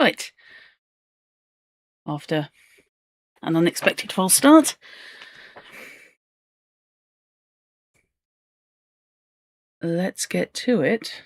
Right. After an unexpected false start. Let's get to it.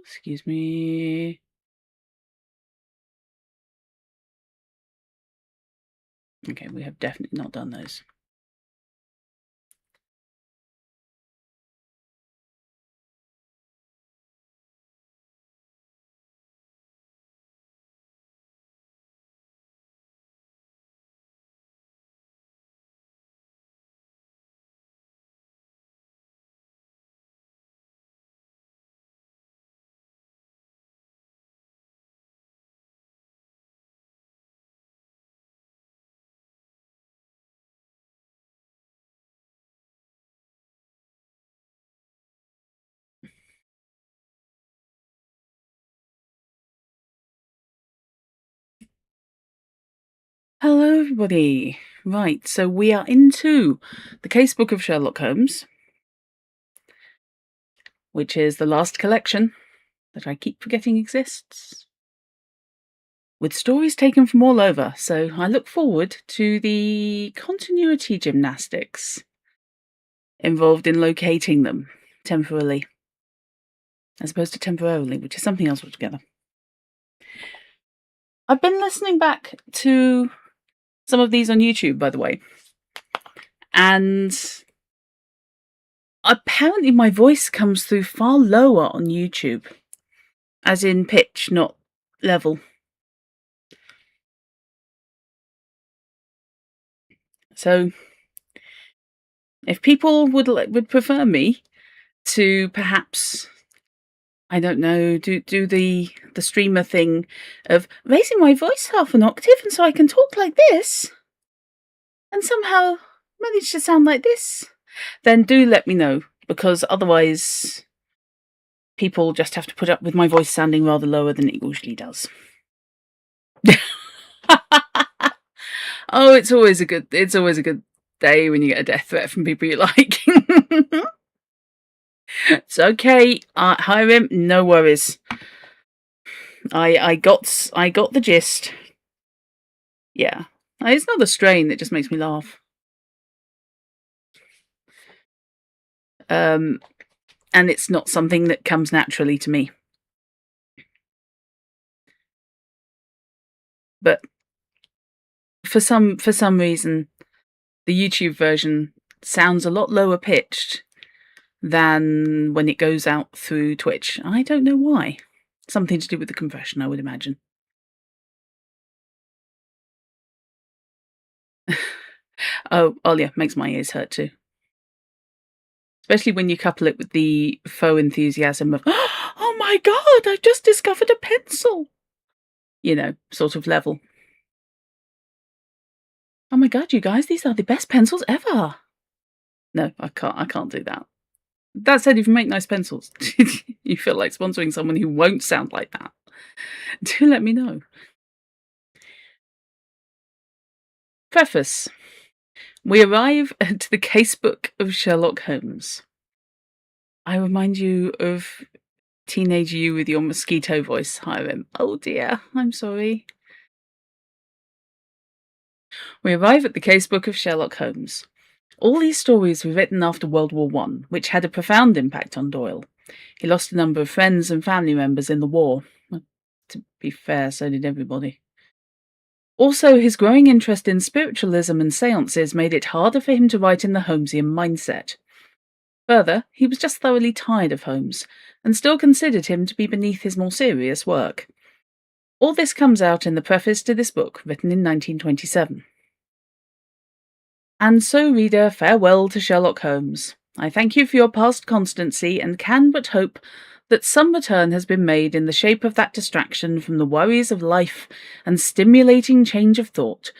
Excuse me. Okay, we have definitely not done those. Hello, everybody. Right, so we are into the Casebook of Sherlock Holmes, which is the last collection that I keep forgetting exists, with stories taken from all over, so I look forward to the continuity gymnastics involved in locating them temporarily, as opposed to temporarily, which is something else altogether. I've been listening back to some of these on YouTube, by the way, and apparently my voice comes through far lower on YouTube, as in pitch, not level. So if people would prefer me to perhaps, I don't know, do the streamer thing of raising my voice half an octave and so I can talk like this and somehow manage to sound like this, then do let me know, because otherwise people just have to put up with my voice sounding rather lower than it usually does. Oh, it's always a good day when you get a death threat from people you like. It's okay. Hiram, no worries. I got the gist. Yeah, it's not the strain that just makes me laugh. And it's not something that comes naturally to me. But for some reason, the YouTube version sounds a lot lower pitched than when it goes out through Twitch. I don't know why. Something to do with the compression, I would imagine. Oh, yeah, makes my ears hurt too. Especially when you couple it with the faux enthusiasm of, oh my god, I've just discovered a pencil! You know, sort of level. Oh my god, you guys, these are the best pencils ever! No, I can't do that. That said, if you make nice pencils, you feel like sponsoring someone who won't sound like that, do let me know. Preface. We arrive at the Casebook of Sherlock Holmes. I remind you of teenage you with your mosquito voice, Hiram. Oh dear, I'm sorry. We arrive at the Casebook of Sherlock Holmes. All these stories were written after World War I, which had a profound impact on Doyle. He lost a number of friends and family members in the war. To be fair, so did everybody. Also, his growing interest in spiritualism and seances made it harder for him to write in the Holmesian mindset. Further, he was just thoroughly tired of Holmes, and still considered him to be beneath his more serious work. All this comes out in the preface to this book, written in 1927. And so, reader, farewell to Sherlock Holmes. I thank you for your past constancy, and can but hope that some return has been made in the shape of that distraction from the worries of life and stimulating change of thought,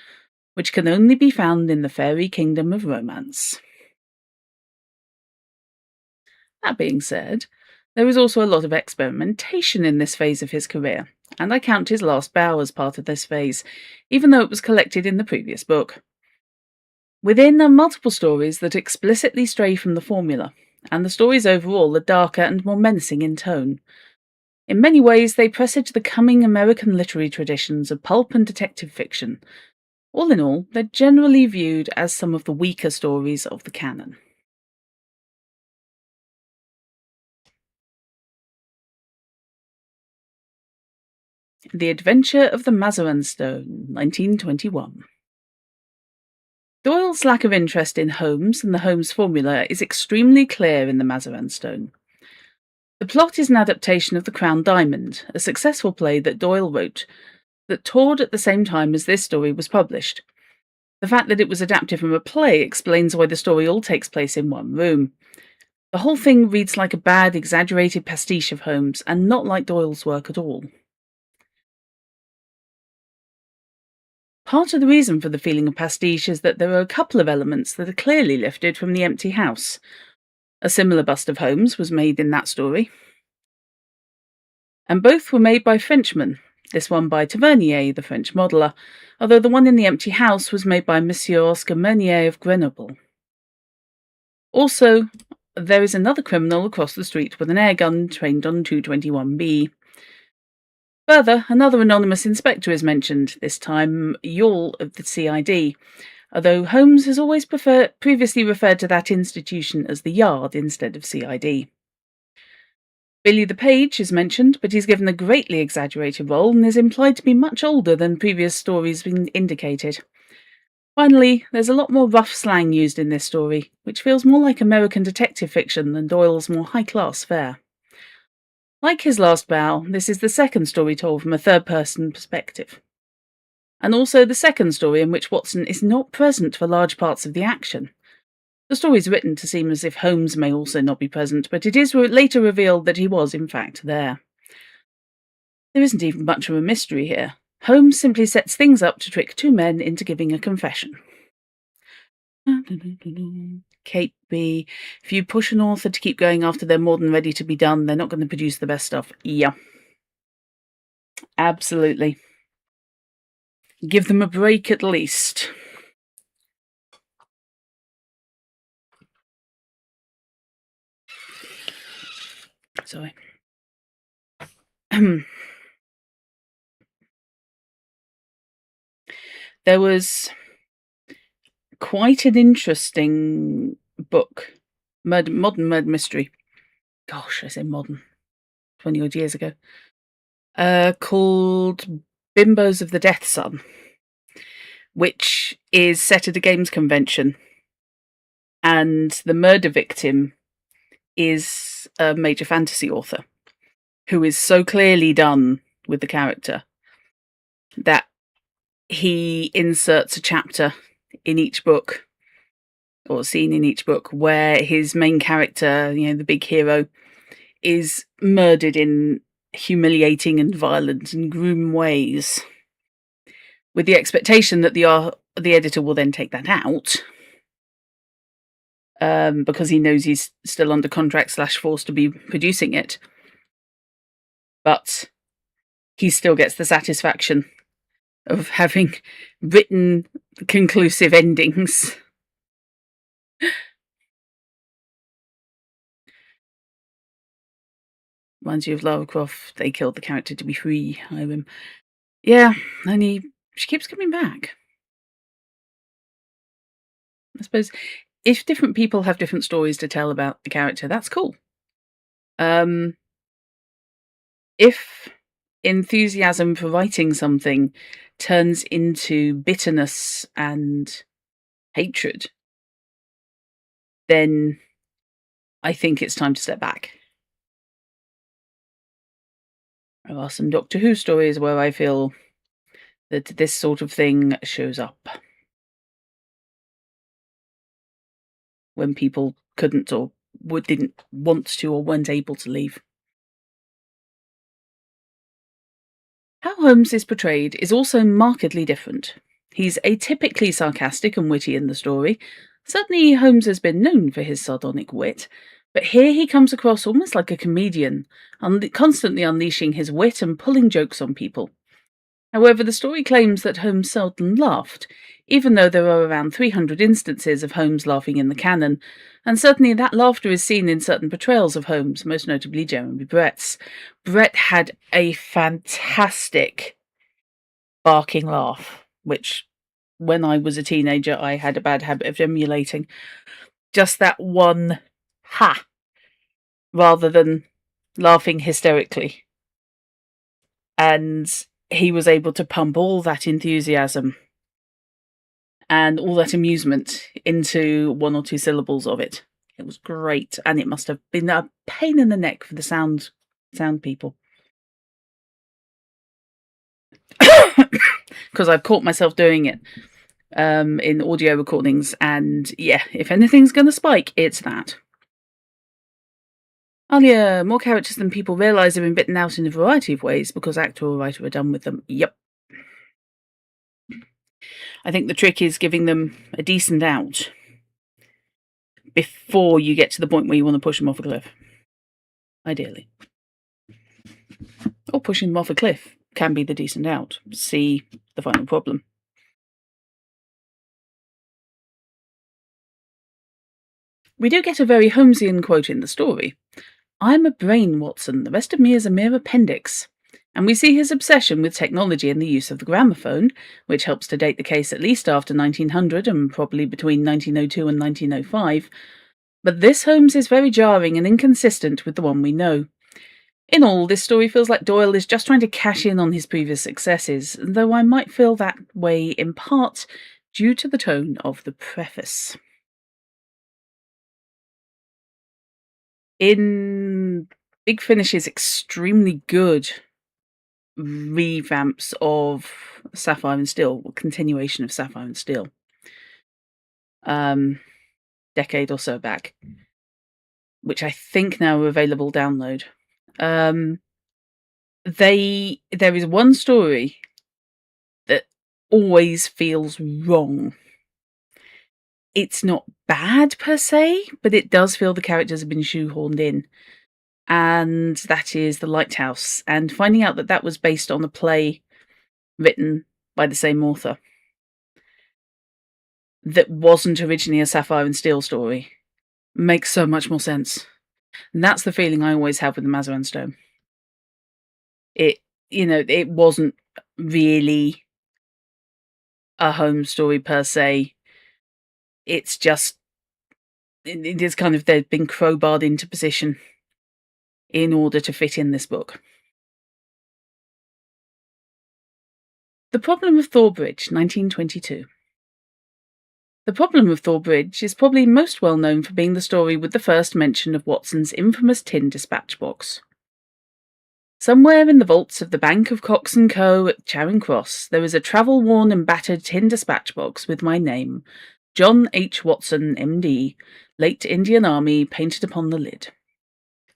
which can only be found in the fairy kingdom of romance. That being said, there is also a lot of experimentation in this phase of his career, and I count his last bow as part of this phase, even though it was collected in the previous book. Within are multiple stories that explicitly stray from the formula, and the stories overall are darker and more menacing in tone. In many ways, they presage the coming American literary traditions of pulp and detective fiction. All in all, they're generally viewed as some of the weaker stories of the canon. The Adventure of the Mazarin Stone, 1921. Doyle's lack of interest in Holmes and the Holmes formula is extremely clear in the Mazarin Stone. The plot is an adaptation of The Crown Diamond, a successful play that Doyle wrote, that toured at the same time as this story was published. The fact that it was adapted from a play explains why the story all takes place in one room. The whole thing reads like a bad, exaggerated pastiche of Holmes, and not like Doyle's work at all. Part of the reason for the feeling of pastiche is that there are a couple of elements that are clearly lifted from The Empty House. A similar bust of Holmes was made in that story, and both were made by Frenchmen, this one by Tavernier, the French modeller, although the one in The Empty House was made by Monsieur Oscar Meunier of Grenoble. Also, there is another criminal across the street with an airgun trained on 221B. Further, another anonymous inspector is mentioned, this time Yall of the CID, although Holmes has always previously referred to that institution as the Yard instead of CID. Billy the Page is mentioned, but he's given a greatly exaggerated role and is implied to be much older than previous stories indicated. Finally, there's a lot more rough slang used in this story, which feels more like American detective fiction than Doyle's more high-class fare. Like his last bow, this is the second story told from a third-person perspective, and also the second story in which Watson is not present for large parts of the action. The story is written to seem as if Holmes may also not be present, but it is later revealed that he was in fact there. There isn't even much of a mystery here. Holmes simply sets things up to trick two men into giving a confession. Kate B. If you push an author to keep going after they're more than ready to be done, they're not going to produce the best stuff. Yeah. Absolutely. Give them a break at least. Sorry. There was quite an interesting book, modern murder mystery. Gosh, I say modern. 20 odd years ago. Called Bimbos of the Death Sun, which is set at a games convention, and the murder victim is a major fantasy author who is so clearly done with the character that he inserts a chapter in each book, or scene in each book, where his main character, the big hero, is murdered in humiliating and violent and grim ways, with the expectation that the editor will then take that out, because he knows he's still under contract / forced to be producing it. But he still gets the satisfaction of having written conclusive endings. Reminds you of Lara Croft. They killed the character to be free. Yeah, only she keeps coming back. I suppose if different people have different stories to tell about the character, that's cool. If enthusiasm for writing something turns into bitterness and hatred, then I think it's time to step back. There are some Doctor Who stories where I feel that this sort of thing shows up when people couldn't or didn't want to or weren't able to leave. How Holmes is portrayed is also markedly different. He's atypically sarcastic and witty in the story. Certainly, Holmes has been known for his sardonic wit, but here he comes across almost like a comedian, constantly unleashing his wit and pulling jokes on people. However, the story claims that Holmes seldom laughed, even though there are around 300 instances of Holmes laughing in the canon, and certainly that laughter is seen in certain portrayals of Holmes, most notably Jeremy Brett's. Brett had a fantastic barking laugh, which, when I was a teenager, I had a bad habit of emulating. Just that one ha, rather than laughing hysterically. And he was able to pump all that enthusiasm and all that amusement into one or two syllables of it. It was great, and it must have been a pain in the neck for the sound people. Because I've caught myself doing it in audio recordings, and yeah, if anything's going to spike, it's that. Alia, more characters than people realise have been bitten out in a variety of ways because actor or writer are done with them. Yep. I think the trick is giving them a decent out before you get to the point where you want to push them off a cliff. Ideally. Or pushing them off a cliff can be the decent out. See the final problem. We do get a very Holmesian quote in the story. "I'm a brain, Watson. The rest of me is a mere appendix." And we see his obsession with technology and the use of the gramophone, which helps to date the case at least after 1900 and probably between 1902 and 1905. But this Holmes is very jarring and inconsistent with the one we know. In all, this story feels like Doyle is just trying to cash in on his previous successes, though I might feel that way in part due to the tone of the preface. In Big Finish's extremely good revamps of Sapphire and Steel, or continuation of Sapphire and Steel, decade or so back, which I think now are available download. There is one story that always feels wrong. It's not bad per se, but it does feel the characters have been shoehorned in. And that is The Lighthouse, and finding out that that was based on a play written by the same author that wasn't originally a Sapphire and Steel story makes so much more sense. And that's the feeling I always have with the Mazarin Stone. It wasn't really a Holmes story per se. It's just, it is kind of, they've been crowbarred into position in order to fit in this book. The Problem of Thorbridge, 1922. The Problem of Thorbridge is probably most well known for being the story with the first mention of Watson's infamous tin dispatch box. Somewhere in the vaults of the Bank of Cox & Co. at Charing Cross, there is a travel-worn and battered tin dispatch box with my name, John H. Watson, M.D., late Indian Army, painted upon the lid.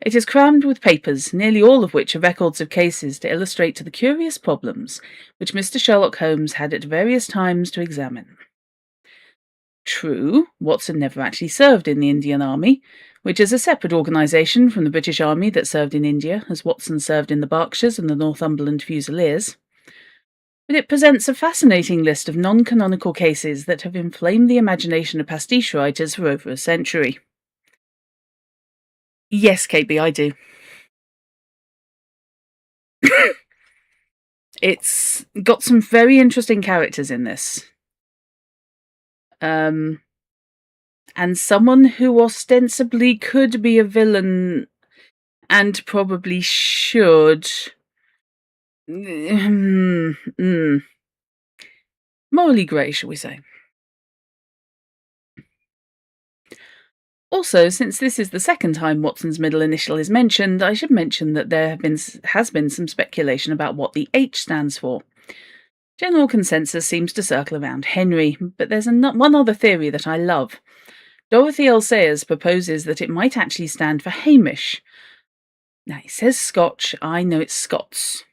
It is crammed with papers, nearly all of which are records of cases to illustrate the curious problems which Mr. Sherlock Holmes had at various times to examine. True, Watson never actually served in the Indian Army, which is a separate organisation from the British Army that served in India, as Watson served in the Berkshires and the Northumberland Fusiliers. But it presents a fascinating list of non-canonical cases that have inflamed the imagination of pastiche writers for over a century. Yes, KB, I do. It's got some very interesting characters in this. And someone who ostensibly could be a villain and probably should. Morally grey, shall we say. Also, since this is the second time Watson's middle initial is mentioned, I should mention that there has been some speculation about what the H stands for. General consensus seems to circle around Henry, but there's one other theory that I love. Dorothy L. Sayers proposes that it might actually stand for Hamish. Now, it says Scotch, I know it's Scots.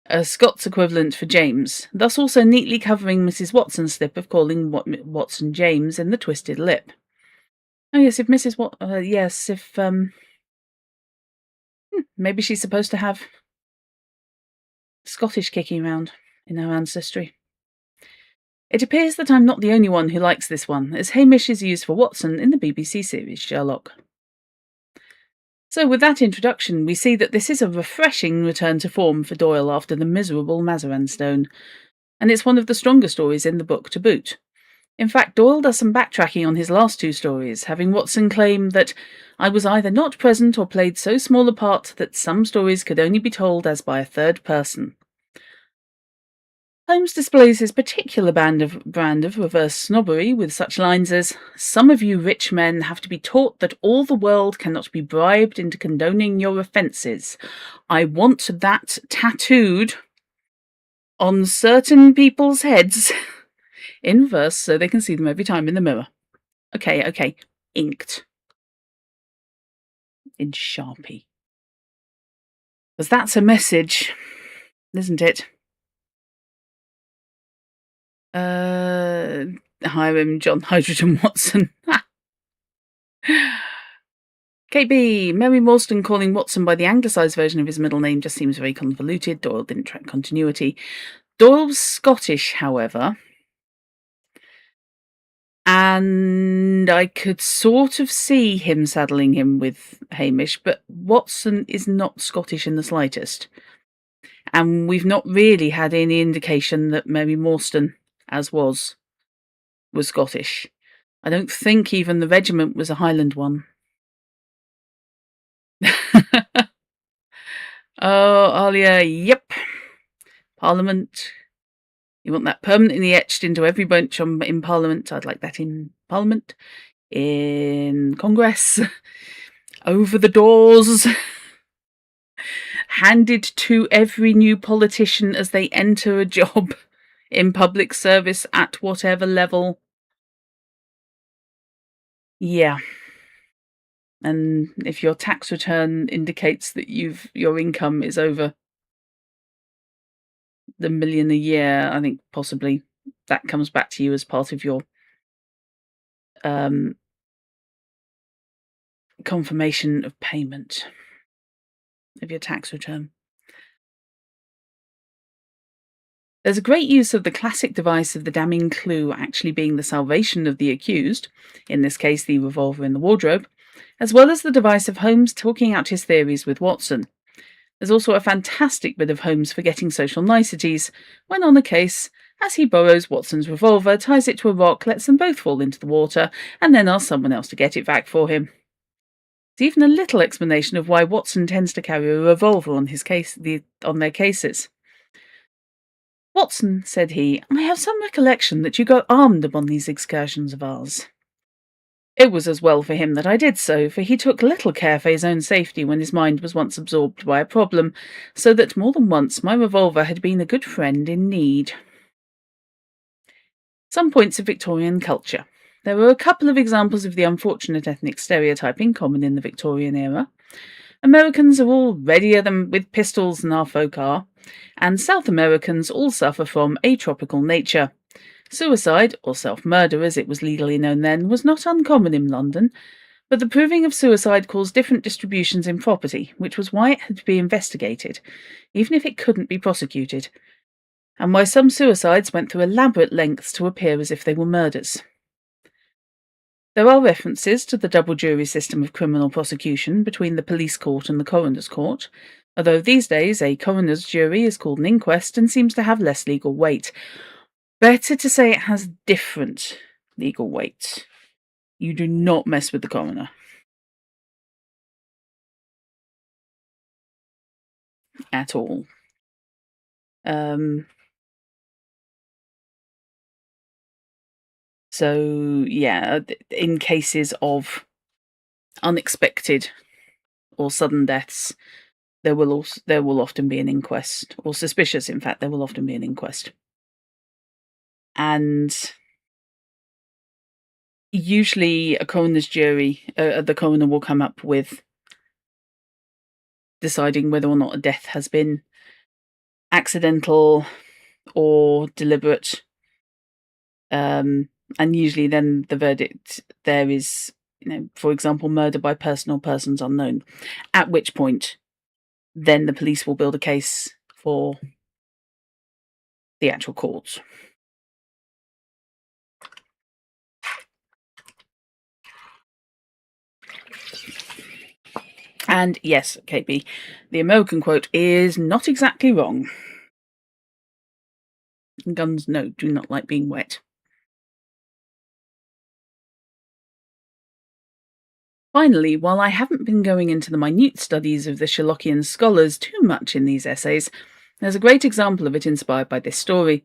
a Scots equivalent for James, thus also neatly covering Mrs. Watson's slip of calling Watson James in the twisted lip. Oh yes, if Mrs. Maybe she's supposed to have Scottish kicking around in her ancestry. It appears that I'm not the only one who likes this one, as Hamish is used for Watson in the BBC series Sherlock. So with that introduction, we see that this is a refreshing return to form for Doyle after the miserable Mazarin Stone, and it's one of the stronger stories in the book to boot. In fact, Doyle does some backtracking on his last two stories, having Watson claim that I was either not present or played so small a part that some stories could only be told as by a third person. Holmes displays his particular brand of reverse snobbery with such lines as, "Some of you rich men have to be taught that all the world cannot be bribed into condoning your offences. I want that tattooed on certain people's heads in verse so they can see them every time in the mirror. Okay, inked in Sharpie. Because that's a message, isn't it? Hiram John Hydrogen Watson. KB, Mary Morstan calling Watson by the anglicised version of his middle name just seems very convoluted. Doyle didn't track continuity. Doyle's Scottish, however, and I could sort of see him saddling him with Hamish, but Watson is not Scottish in the slightest. And we've not really had any indication that Mary Morstan, as was Scottish. I don't think even the regiment was a Highland one. Oh, Alia, yep. Parliament. You want that permanently etched into every bunch in Parliament. I'd like that in Parliament. In Congress. Over the doors. Handed to every new politician as they enter a job in public service at whatever level. Yeah. And if your tax return indicates that your income is over the $1 million a year, I think possibly that comes back to you as part of your confirmation of payment of your tax return. There's a great use of the classic device of the damning clue actually being the salvation of the accused, in this case the revolver in the wardrobe, as well as the device of Holmes talking out his theories with Watson. There's also a fantastic bit of Holmes forgetting social niceties when on a case, as he borrows Watson's revolver, ties it to a rock, lets them both fall into the water, and then asks someone else to get it back for him. There's even a little explanation of why Watson tends to carry a revolver on their cases. "Watson," said he, "I have some recollection that you go armed upon these excursions of ours." It was as well for him that I did so, for he took little care for his own safety when his mind was once absorbed by a problem, so that more than once my revolver had been a good friend in need. Some points of Victorian culture. There were a couple of examples of the unfortunate ethnic stereotyping common in the Victorian era. Americans are all readier than with pistols than our folk are, and South Americans all suffer from atropical nature. Suicide, or self-murder as it was legally known then, was not uncommon in London, but the proving of suicide caused different distributions in property, which was why it had to be investigated, even if it couldn't be prosecuted, and why some suicides went through elaborate lengths to appear as if they were murders. There are references to the double jury system of criminal prosecution between the police court and the coroner's court, although these days a coroner's jury is called an inquest and seems to have less legal weight. Better to say it has different legal weight. You do not mess with the coroner. At all. So, yeah, in cases of unexpected or sudden deaths, there will often be an inquest, or suspicious, in fact, there will often be an inquest. And usually a coroner's jury, the coroner will come up with deciding whether or not a death has been accidental or deliberate, and usually then the verdict there is, for example, murder by person or persons unknown, at which point then the police will build a case for the actual courts. And yes, KB, the American quote is not exactly wrong. Guns, no, do not like being wet. Finally, while I haven't been going into the minute studies of the Sherlockian scholars too much in these essays, there's a great example of it inspired by this story.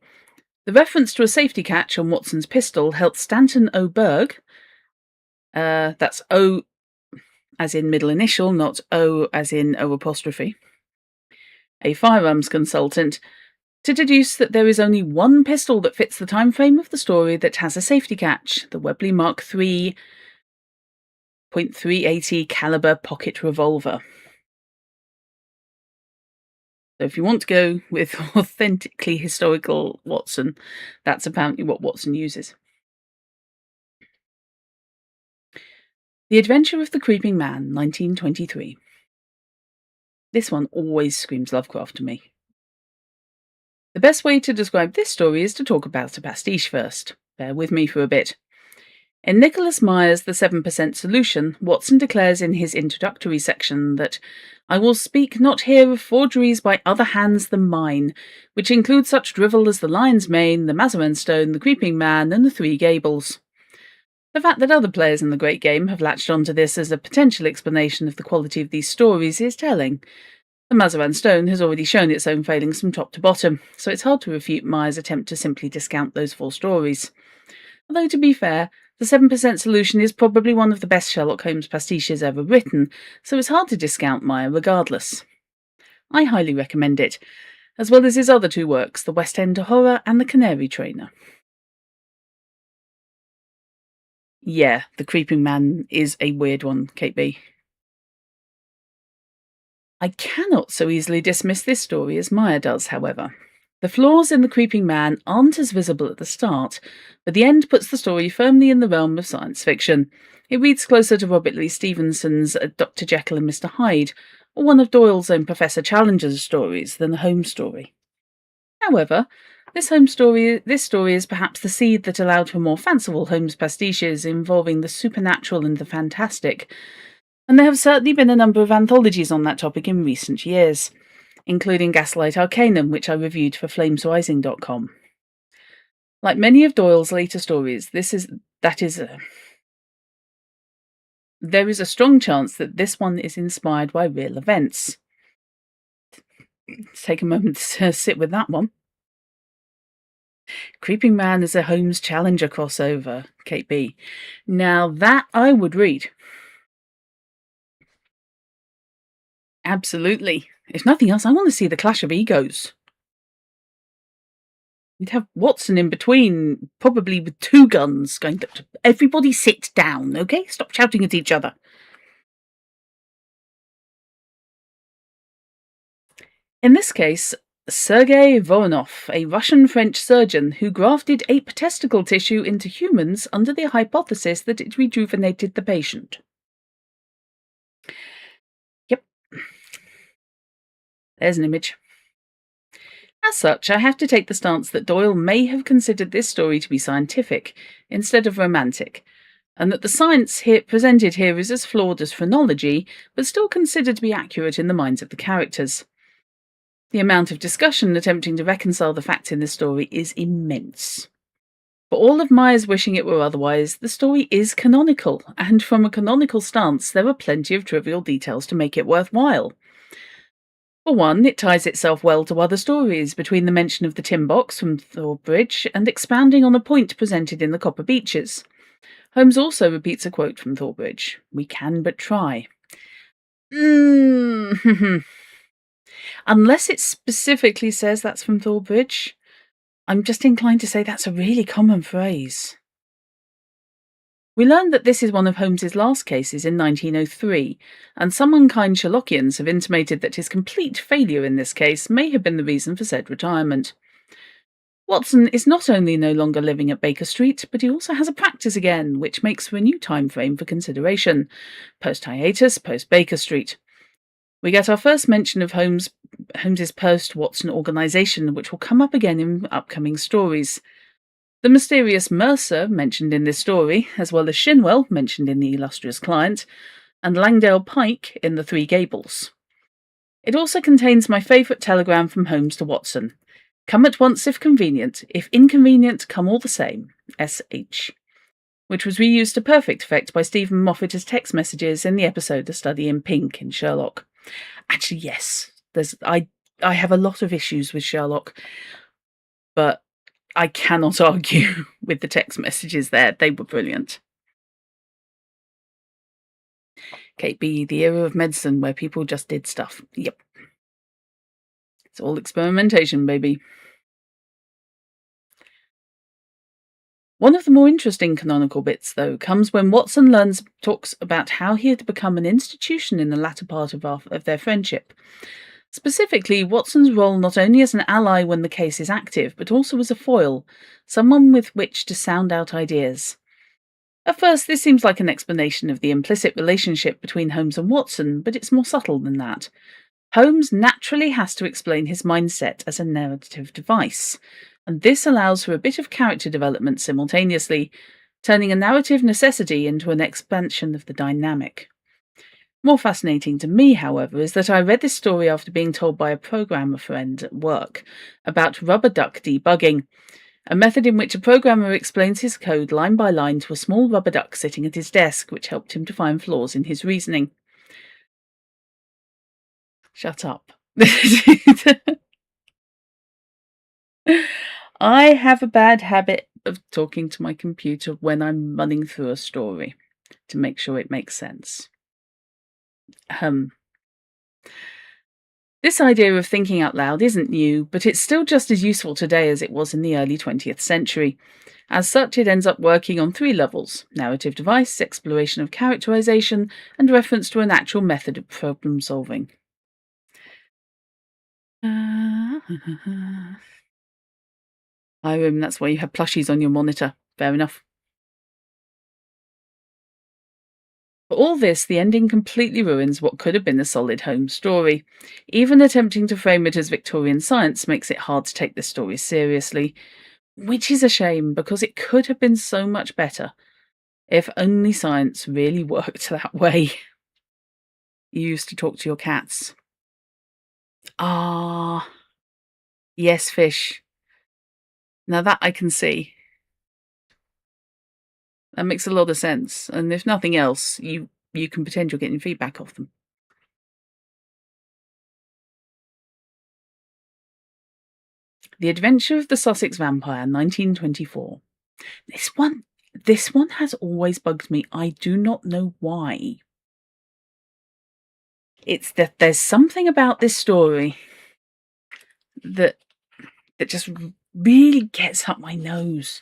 The reference to a safety catch on Watson's pistol helped Stanton O. Berg, that's O as in middle initial, not O as in O apostrophe, a firearms consultant, to deduce that there is only one pistol that fits the time frame of the story that has a safety catch, the Webley Mark III .380 caliber pocket revolver. So if you want to go with authentically historical Watson, that's apparently what Watson uses. The Adventure of the Creeping Man, 1923. This one always screams Lovecraft to me. The best way to describe this story is to talk about a pastiche first. Bear with me for a bit. In Nicholas Meyer's The 7% Solution, Watson declares in his introductory section that I will speak not here of forgeries by other hands than mine, which include such drivel as the Lion's Mane, the Mazarin Stone, the Creeping Man, and the Three Gables. The fact that other players in the Great Game have latched onto this as a potential explanation of the quality of these stories is telling. The Mazarin Stone has already shown its own failings from top to bottom, so it's hard to refute Meyer's attempt to simply discount those four stories. Although, to be fair, The 7% Solution is probably one of the best Sherlock Holmes pastiches ever written, so it's hard to discount Meyer regardless. I highly recommend it, as well as his other two works, The West End Horror and The Canary Trainer. Yeah, The Creeping Man is a weird one, Kate B. I cannot so easily dismiss this story as Meyer does, however. The flaws in The Creeping Man aren't as visible at the start, but the end puts the story firmly in the realm of science fiction. It reads closer to Robert Louis Stevenson's Dr. Jekyll and Mr. Hyde, or one of Doyle's own Professor Challenger's stories than the Holmes story. However, this story is perhaps the seed that allowed for more fanciful Holmes pastiches involving the supernatural and the fantastic, and there have certainly been a number of anthologies on that topic in recent years, including Gaslight Arcanum, which I reviewed for flamesrising.com. Like many of Doyle's later stories, there is a strong chance that this one is inspired by real events. Let's take a moment to sit with that one. Creeping Man is a Holmes Challenger crossover, Kate B. Now that I would read. Absolutely. If nothing else, I want to see the clash of egos. You'd have Watson in between, probably with two guns, going, everybody sit down, okay? Stop shouting at each other. In this case, Sergei Voronov, a Russian-French surgeon who grafted ape testicle tissue into humans under the hypothesis that it rejuvenated the patient. Yep. There's an image. As such, I have to take the stance that Doyle may have considered this story to be scientific, instead of romantic, and that the science presented here is as flawed as phrenology, but still considered to be accurate in the minds of the characters. The amount of discussion attempting to reconcile the facts in this story is immense. For all of Meyer's wishing it were otherwise, the story is canonical, and from a canonical stance there are plenty of trivial details to make it worthwhile. For one, it ties itself well to other stories, between the mention of the tin box from Thorbridge and expounding on a point presented in the Copper Beeches. Holmes also repeats a quote from Thorbridge, "We can but try." Unless it specifically says that's from Thorbridge, I'm just inclined to say that's a really common phrase. We learned that this is one of Holmes's last cases in 1903, and some unkind Sherlockians have intimated that his complete failure in this case may have been the reason for said retirement. Watson is not only no longer living at Baker Street, but he also has a practice again, which makes for a new time frame for consideration. Post-hiatus, post-Baker Street. We get our first mention of Holmes's post-Watson organisation, which will come up again in upcoming stories. The mysterious Mercer, mentioned in this story, as well as Shinwell, mentioned in The Illustrious Client, and Langdale Pike in The Three Gables. It also contains my favourite telegram from Holmes to Watson. Come at once if convenient. If inconvenient, come all the same. S.H. Which was reused to perfect effect by Stephen Moffat as text messages in the episode A Study in Pink in Sherlock. Actually, yes, I have a lot of issues with Sherlock, but I cannot argue with the text messages there. They were brilliant. Kate B, the era of medicine where people just did stuff. Yep. It's all experimentation, baby. One of the more interesting canonical bits, though, comes when Watson talks about how he had become an institution in the latter part of their friendship. Specifically, Watson's role not only as an ally when the case is active, but also as a foil, someone with which to sound out ideas. At first, this seems like an explanation of the implicit relationship between Holmes and Watson, but it's more subtle than that. Holmes naturally has to explain his mindset as a narrative device, and this allows for a bit of character development simultaneously, turning a narrative necessity into an expansion of the dynamic. More fascinating to me, however, is that I read this story after being told by a programmer friend at work about rubber duck debugging, a method in which a programmer explains his code line by line to a small rubber duck sitting at his desk, which helped him to find flaws in his reasoning. Shut up. I have a bad habit of talking to my computer when I'm running through a story to make sure it makes sense. This idea of thinking out loud isn't new, but it's still just as useful today as it was in the early 20th century. As such, it ends up working on 3 levels: narrative device, exploration of characterization, and reference to an actual method of problem solving. That's why you have plushies on your monitor. Fair enough. For all this, the ending completely ruins what could have been a solid Holmes story. Even attempting to frame it as Victorian science makes it hard to take this story seriously, which is a shame because it could have been so much better if only science really worked that way. You used to talk to your cats. Ah, yes, fish. Now that I can see. That makes a lot of sense. And if nothing else, you can pretend you're getting feedback off them. The Adventure of the Sussex Vampire, 1924. This one has always bugged me. I do not know why. It's that there's something about this story that just really gets up my nose.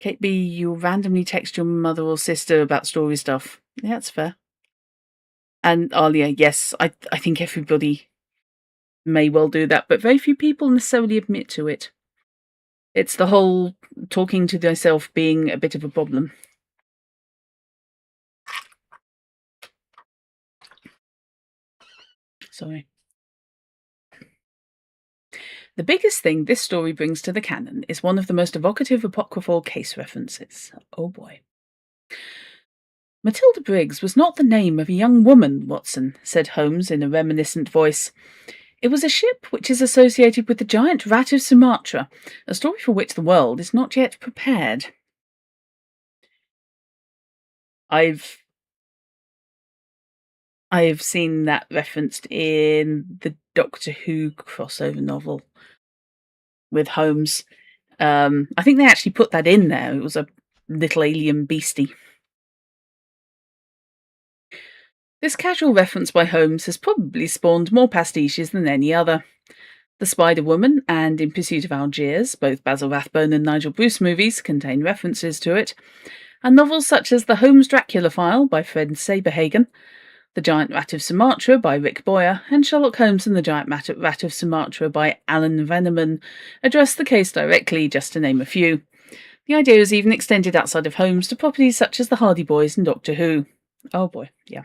Kate B, you'll randomly text your mother or sister about story stuff. Yeah, that's fair. And Alia, yes, I think everybody may well do that, but very few people necessarily admit to it. It's the whole talking to thyself being a bit of a problem. Sorry. The biggest thing this story brings to the canon is one of the most evocative apocryphal case references. Oh boy. Matilda Briggs was not the name of a young woman, Watson, said Holmes in a reminiscent voice. It was a ship which is associated with the giant rat of Sumatra, a story for which the world is not yet prepared. I've seen that referenced in the Doctor Who crossover novel with Holmes. I think they actually put that in there. It was a little alien beastie. This casual reference by Holmes has probably spawned more pastiches than any other. The Spider-Woman and In Pursuit of Algiers, both Basil Rathbone and Nigel Bruce movies, contain references to it, And novels such as The Holmes Dracula File by Fred Saberhagen, The Giant Rat of Sumatra by Rick Boyer, and Sherlock Holmes and the Giant Rat of Sumatra by Alan Veneman address the case directly, just to name a few. The idea is even extended outside of Holmes to properties such as The Hardy Boys and Doctor Who. Oh boy, yeah.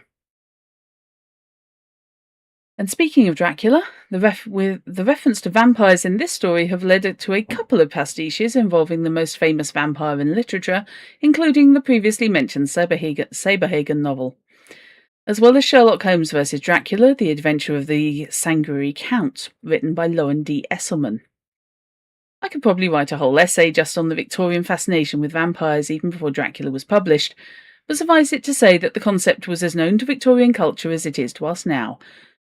And speaking of Dracula, the reference to vampires in this story have led to a couple of pastiches involving the most famous vampire in literature, including the previously mentioned Saberhagen novel. As well as Sherlock Holmes vs. Dracula, The Adventure of the Sangaree Count, written by Lauren D. Esselman. I could probably write a whole essay just on the Victorian fascination with vampires even before Dracula was published, but suffice it to say that the concept was as known to Victorian culture as it is to us now,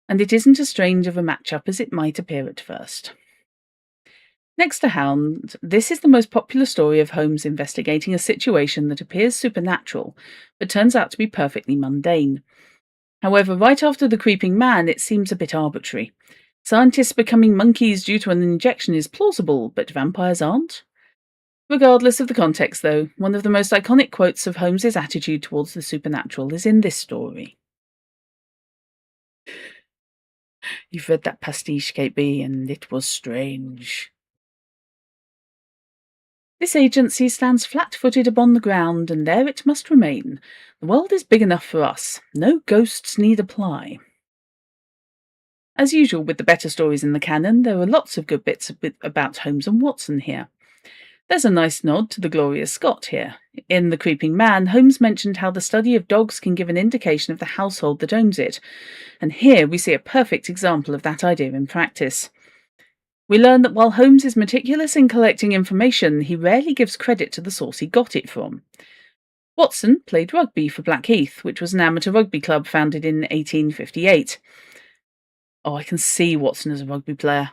and it isn't as strange of a match-up as it might appear at first. Next to Hound, this is the most popular story of Holmes investigating a situation that appears supernatural, but turns out to be perfectly mundane. However, right after The Creeping Man, it seems a bit arbitrary. Scientists becoming monkeys due to an injection is plausible, but vampires aren't? Regardless of the context, though, one of the most iconic quotes of Holmes's attitude towards the supernatural is in this story. You've read that pastiche, Kate B, and it was strange. This agency stands flat-footed upon the ground, and there it must remain. The world is big enough for us. No ghosts need apply. As usual with the better stories in the canon, there are lots of good bits about Holmes and Watson here. There's a nice nod to the Gloria Scott here. In The Creeping Man, Holmes mentioned how the study of dogs can give an indication of the household that owns it, and here we see a perfect example of that idea in practice. We learn that while Holmes is meticulous in collecting information, he rarely gives credit to the source he got it from. Watson played rugby for Blackheath, which was an amateur rugby club founded in 1858. Oh, I can see Watson as a rugby player.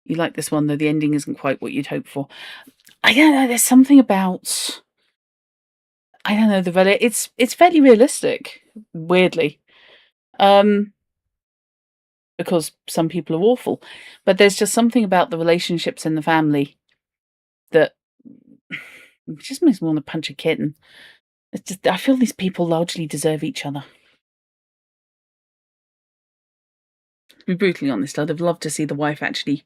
You like this one, though the ending isn't quite what you'd hope for. I don't know, there's something about... I don't know, it's fairly realistic, weirdly. Because some people are awful. But there's just something about the relationships in the family that just makes me want to punch a kitten. It's just, I feel these people largely deserve each other. To be brutally honest, I'd have loved to see the wife actually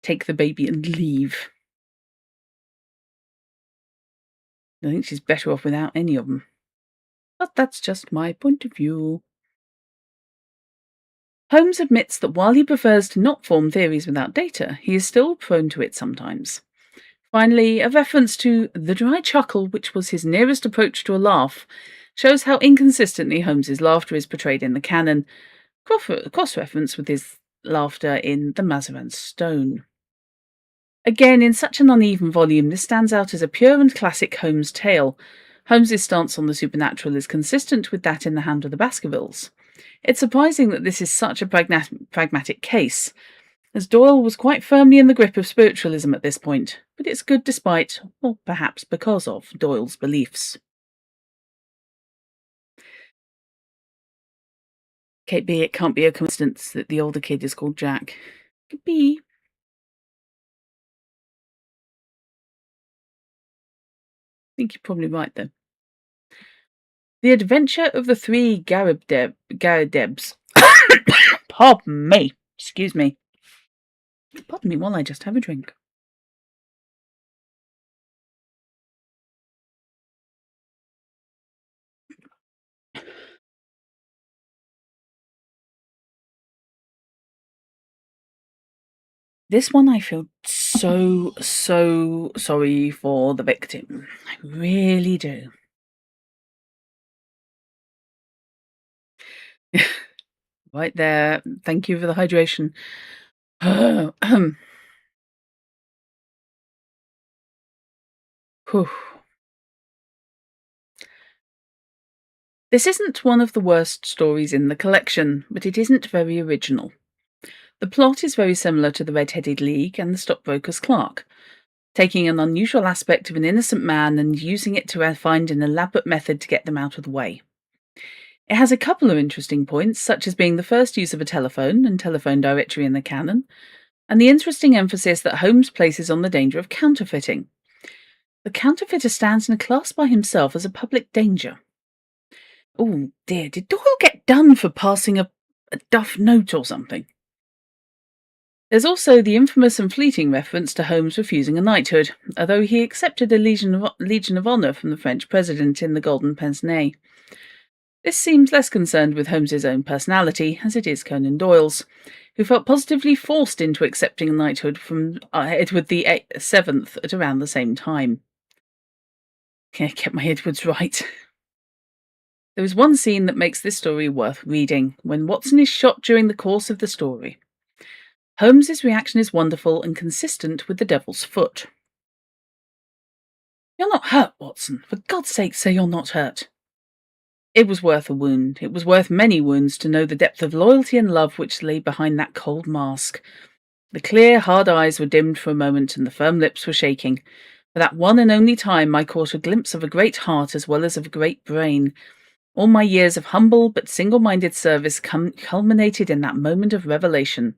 take the baby and leave. I think she's better off without any of them. But that's just my point of view. Holmes admits that while he prefers to not form theories without data, he is still prone to it sometimes. Finally, a reference to the dry chuckle, which was his nearest approach to a laugh, shows how inconsistently Holmes's laughter is portrayed in the canon, cross-reference with his laughter in The Mazarin Stone. Again, in such an uneven volume, this stands out as a pure and classic Holmes tale. Holmes's stance on the supernatural is consistent with that in The Hand of the Baskervilles. It's surprising that this is such a pragmatic case, as Doyle was quite firmly in the grip of spiritualism at this point, but it's good despite, or perhaps because of, Doyle's beliefs. Kate B, it can't be a coincidence that the older kid is called Jack. Could be. I think you're probably right, though. The Adventure of the Three Garridebs. Pardon me. Excuse me. Pardon me while I just have a drink. This one I feel so sorry for the victim. I really do. Right there. Thank you for the hydration. This isn't one of the worst stories in the collection, but it isn't very original. The plot is very similar to The Red-Headed League and The Stockbroker's Clerk, taking an unusual aspect of an innocent man and using it to find an elaborate method to get them out of the way. It has a couple of interesting points, such as being the first use of a telephone and telephone directory in the canon, and the interesting emphasis that Holmes places on the danger of counterfeiting. The counterfeiter stands in a class by himself as a public danger. Oh dear, did Doyle get done for passing a duff note or something? There's also the infamous and fleeting reference to Holmes refusing a knighthood, although he accepted a Legion of Honour from the French president in the Golden Pince-Nez. This seems less concerned with Holmes's own personality, as it is Conan Doyle's, who felt positively forced into accepting a knighthood from Edward the Seventh at around the same time. Can't get my Edwards right. There is one scene that makes this story worth reading, when Watson is shot during the course of the story. Holmes's reaction is wonderful and consistent with the devil's foot. "You're not hurt, Watson. For God's sake, say you're not hurt." It was worth a wound. It was worth many wounds to know the depth of loyalty and love which lay behind that cold mask. The clear, hard eyes were dimmed for a moment, and the firm lips were shaking. For that one and only time I caught a glimpse of a great heart as well as of a great brain. All my years of humble but single-minded service culminated in that moment of revelation.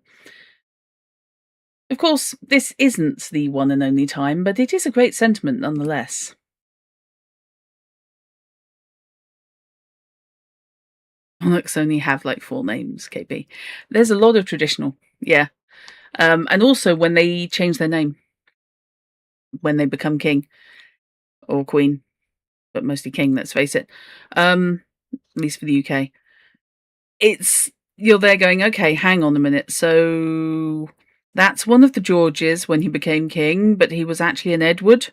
Of course, this isn't the one and only time, but it is a great sentiment nonetheless. Monarchs only have like 4 names, KB. There's a lot of traditional, yeah. And also when they change their name, when they become king or queen, but mostly king, let's face it, at least for the UK. You're there going, okay, hang on a minute, so that's one of the Georges when he became king, but he was actually an Edward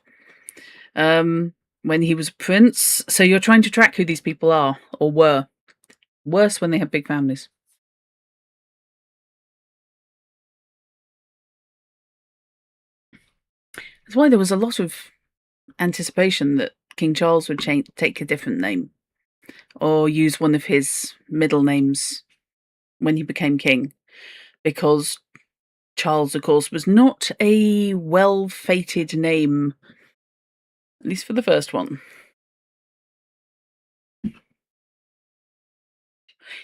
when he was prince. So you're trying to track who these people are, or were. Worse when they have big families. That's why there was a lot of anticipation that King Charles would take a different name, or use one of his middle names when he became king, because Charles, of course, was not a well-fated name, at least for the first one.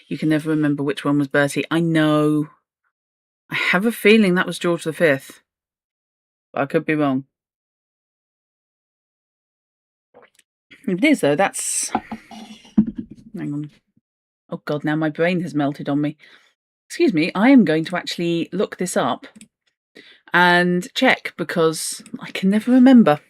You can never remember which one was Bertie. I know. I have a feeling that was George V. But I could be wrong. If it is, though, that's... Hang on. Oh, God, now my brain has melted on me. Excuse me, I am going to actually look this up and check, because I can never remember.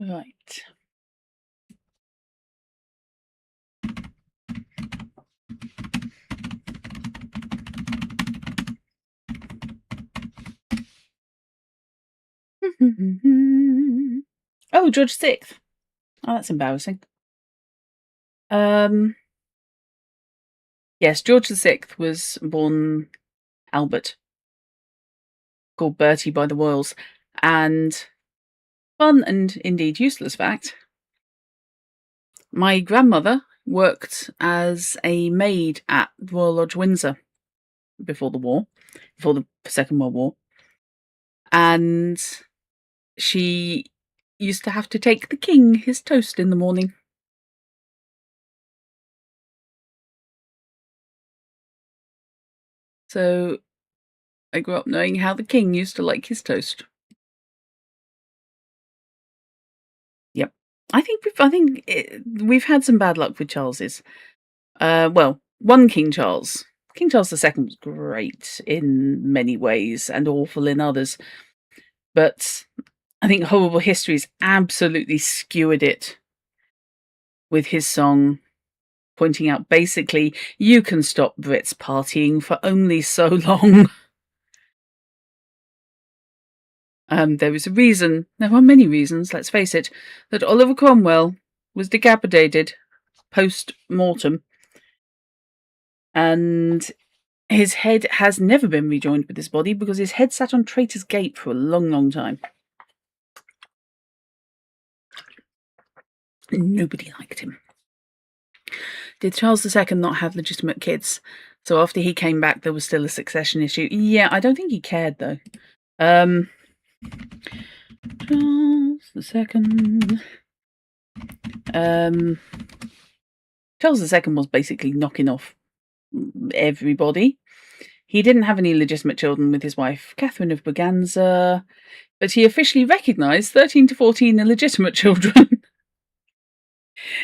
Right. Oh, George VI. Oh, that's embarrassing. Yes, George VI was born Albert, called Bertie by the Royals. And fun and indeed useless fact, my grandmother worked as a maid at Royal Lodge, Windsor before the Second World War. And she used to have to take the king his toast in the morning. So I grew up knowing how the king used to like his toast. Yep. I think we've had some bad luck with Charleses. Well, one King Charles. King Charles II was great in many ways and awful in others. But I think Horrible Histories absolutely skewered it with his song, pointing out basically, you can stop Brits partying for only so long. There is a reason, there are many reasons, let's face it, that Oliver Cromwell was decapitated post-mortem, and his head has never been rejoined with his body because his head sat on Traitor's Gate for a long, long time. Nobody liked him. Did Charles II not have legitimate kids? So after he came back, there was still a succession issue. Yeah, I don't think he cared, though. Charles II. Charles II was basically knocking off everybody. He didn't have any legitimate children with his wife, Catherine of Braganza, but he officially recognised 13 to 14 illegitimate children,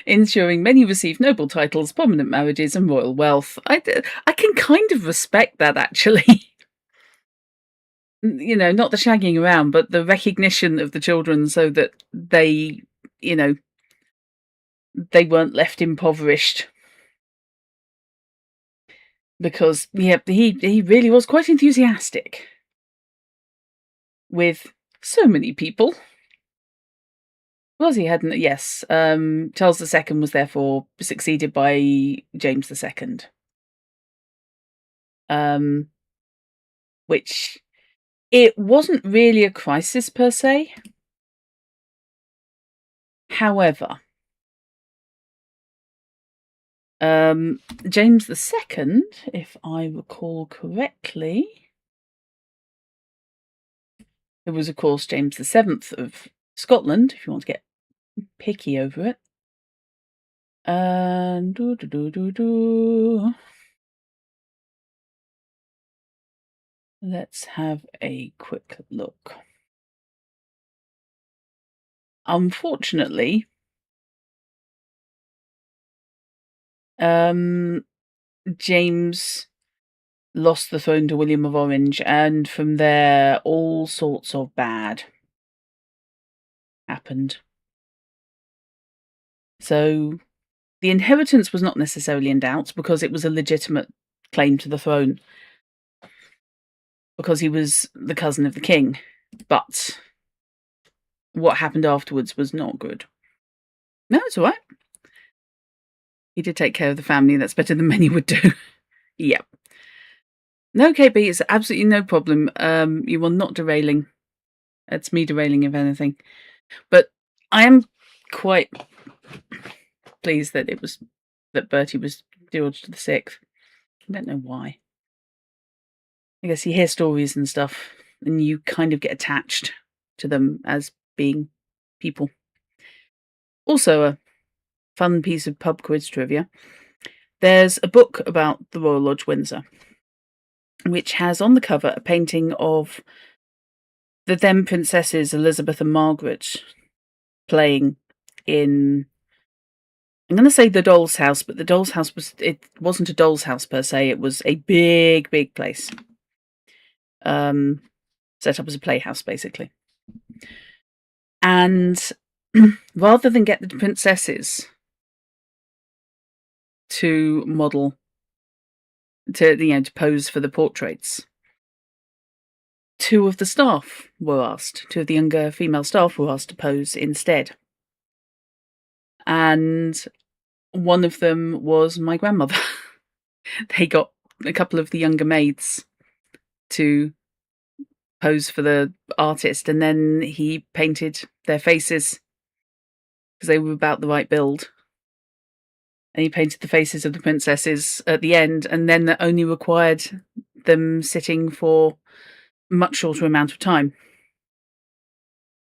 ensuring many received noble titles, prominent marriages, and royal wealth. I can kind of respect that, actually. Not the shagging around, but the recognition of the children so that they, they weren't left impoverished. Because, yeah, he really was quite enthusiastic with so many people. Was he hadn't? Yes. Charles II was therefore succeeded by James II. Which it wasn't really a crisis per se. However, James II, if I recall correctly, it was, of course, James VII of Scotland, if you want to get picky over it. And let's have a quick look. Unfortunately, James lost the throne to William of Orange, and from there, all sorts of bad happened. So the inheritance was not necessarily in doubt because it was a legitimate claim to the throne, because he was the cousin of the king. But what happened afterwards was not good. No, it's all right. He did take care of the family. That's better than many would do. Yeah. No, KB, it's absolutely no problem. You are not derailing. It's me derailing, if anything. But I am quite pleased that Bertie was George VI. I don't know why. I guess you hear stories and stuff, and you kind of get attached to them as being people. Also, a fun piece of pub quiz trivia. There's a book about the Royal Lodge, Windsor, which has on the cover a painting of the then princesses Elizabeth and Margaret playing in, I'm going to say the doll's house, but the doll's house wasn't a doll's house per se. It was a big, big place. Set up as a playhouse, basically. And rather than get the princesses to model, to pose for the portraits, two of the younger female staff were asked to pose instead. And one of them was my grandmother. They got a couple of the younger maids to pose for the artist, and then he painted their faces because they were about the right build. And he painted the faces of the princesses at the end, and then that only required them sitting for a much shorter amount of time.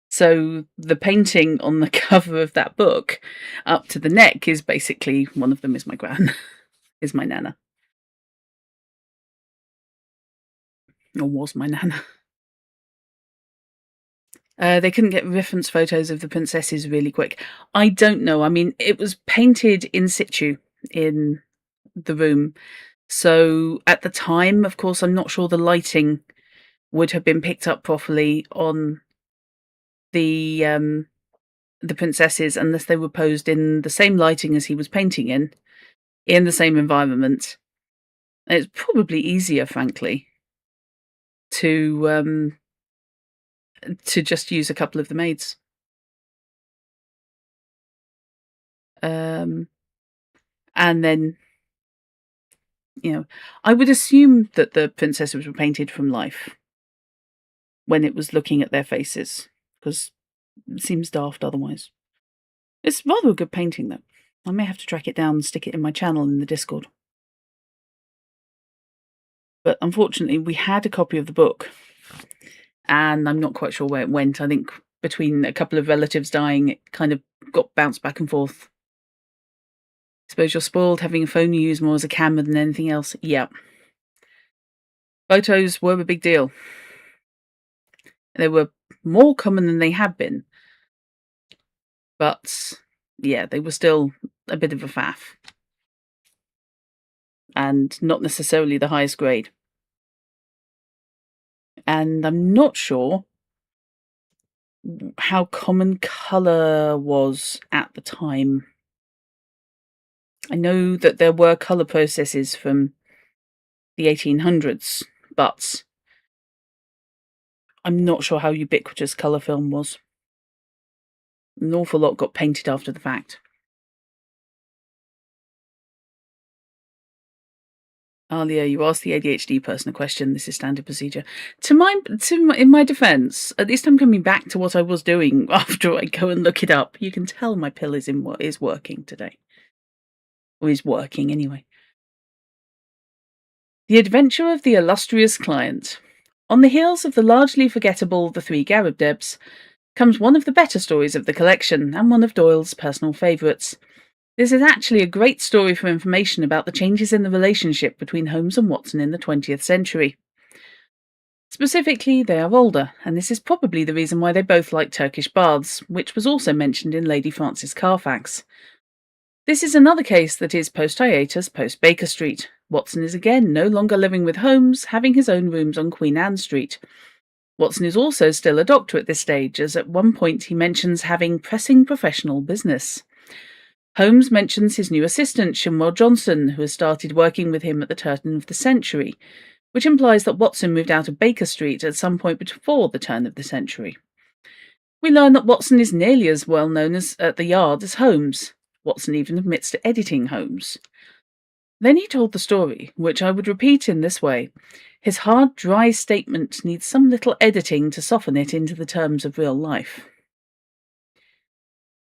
So the painting on the cover of that book up to the neck is basically, one of them is my gran, is my nana. Or was my nana. They couldn't get reference photos of the princesses really quick. I don't know. I mean, it was painted in situ in the room. So at the time, of course, I'm not sure the lighting would have been picked up properly on the princesses unless they were posed in the same lighting as he was painting in the same environment. It's probably easier, frankly, to just use a couple of the maids. And then, I would assume that the princesses were painted from life when it was looking at their faces, because it seems daft otherwise. It's rather a good painting, though. I may have to track it down and stick it in my channel in the Discord. But unfortunately, we had a copy of the book, and I'm not quite sure where it went. I think between a couple of relatives dying, it kind of got bounced back and forth. Suppose you're spoiled having a phone you use more as a camera than anything else. Yeah. Photos were a big deal. They were more common than they have been. But, yeah, they were still a bit of a faff. And not necessarily the highest grade. And I'm not sure how common colour was at the time. I know that there were colour processes from the 1800s, but I'm not sure how ubiquitous colour film was. An awful lot got painted after the fact. Alia, you asked the ADHD person a question. This is standard procedure. In my defence, at least I'm coming back to what I was doing after I go and look it up. You can tell my pill is working today. Or is working, anyway. The Adventure of the Illustrious Client. On the heels of the largely forgettable The Three Garabdebs comes one of the better stories of the collection, and one of Doyle's personal favourites. This is actually a great story for information about the changes in the relationship between Holmes and Watson in the 20th century. Specifically, they are older, and this is probably the reason why they both like Turkish baths, which was also mentioned in Lady Frances Carfax. This is another case that is post-hiatus, post-Baker Street. Watson is again no longer living with Holmes, having his own rooms on Queen Anne Street. Watson is also still a doctor at this stage, as at one point he mentions having pressing professional business. Holmes mentions his new assistant, Shimwell Johnson, who has started working with him at the turn of the century, which implies that Watson moved out of Baker Street at some point before the turn of the century. We learn that Watson is nearly as well known at the Yard as Holmes. Watson even admits to editing Holmes. Then he told the story, which I would repeat in this way. His hard, dry statement needs some little editing to soften it into the terms of real life.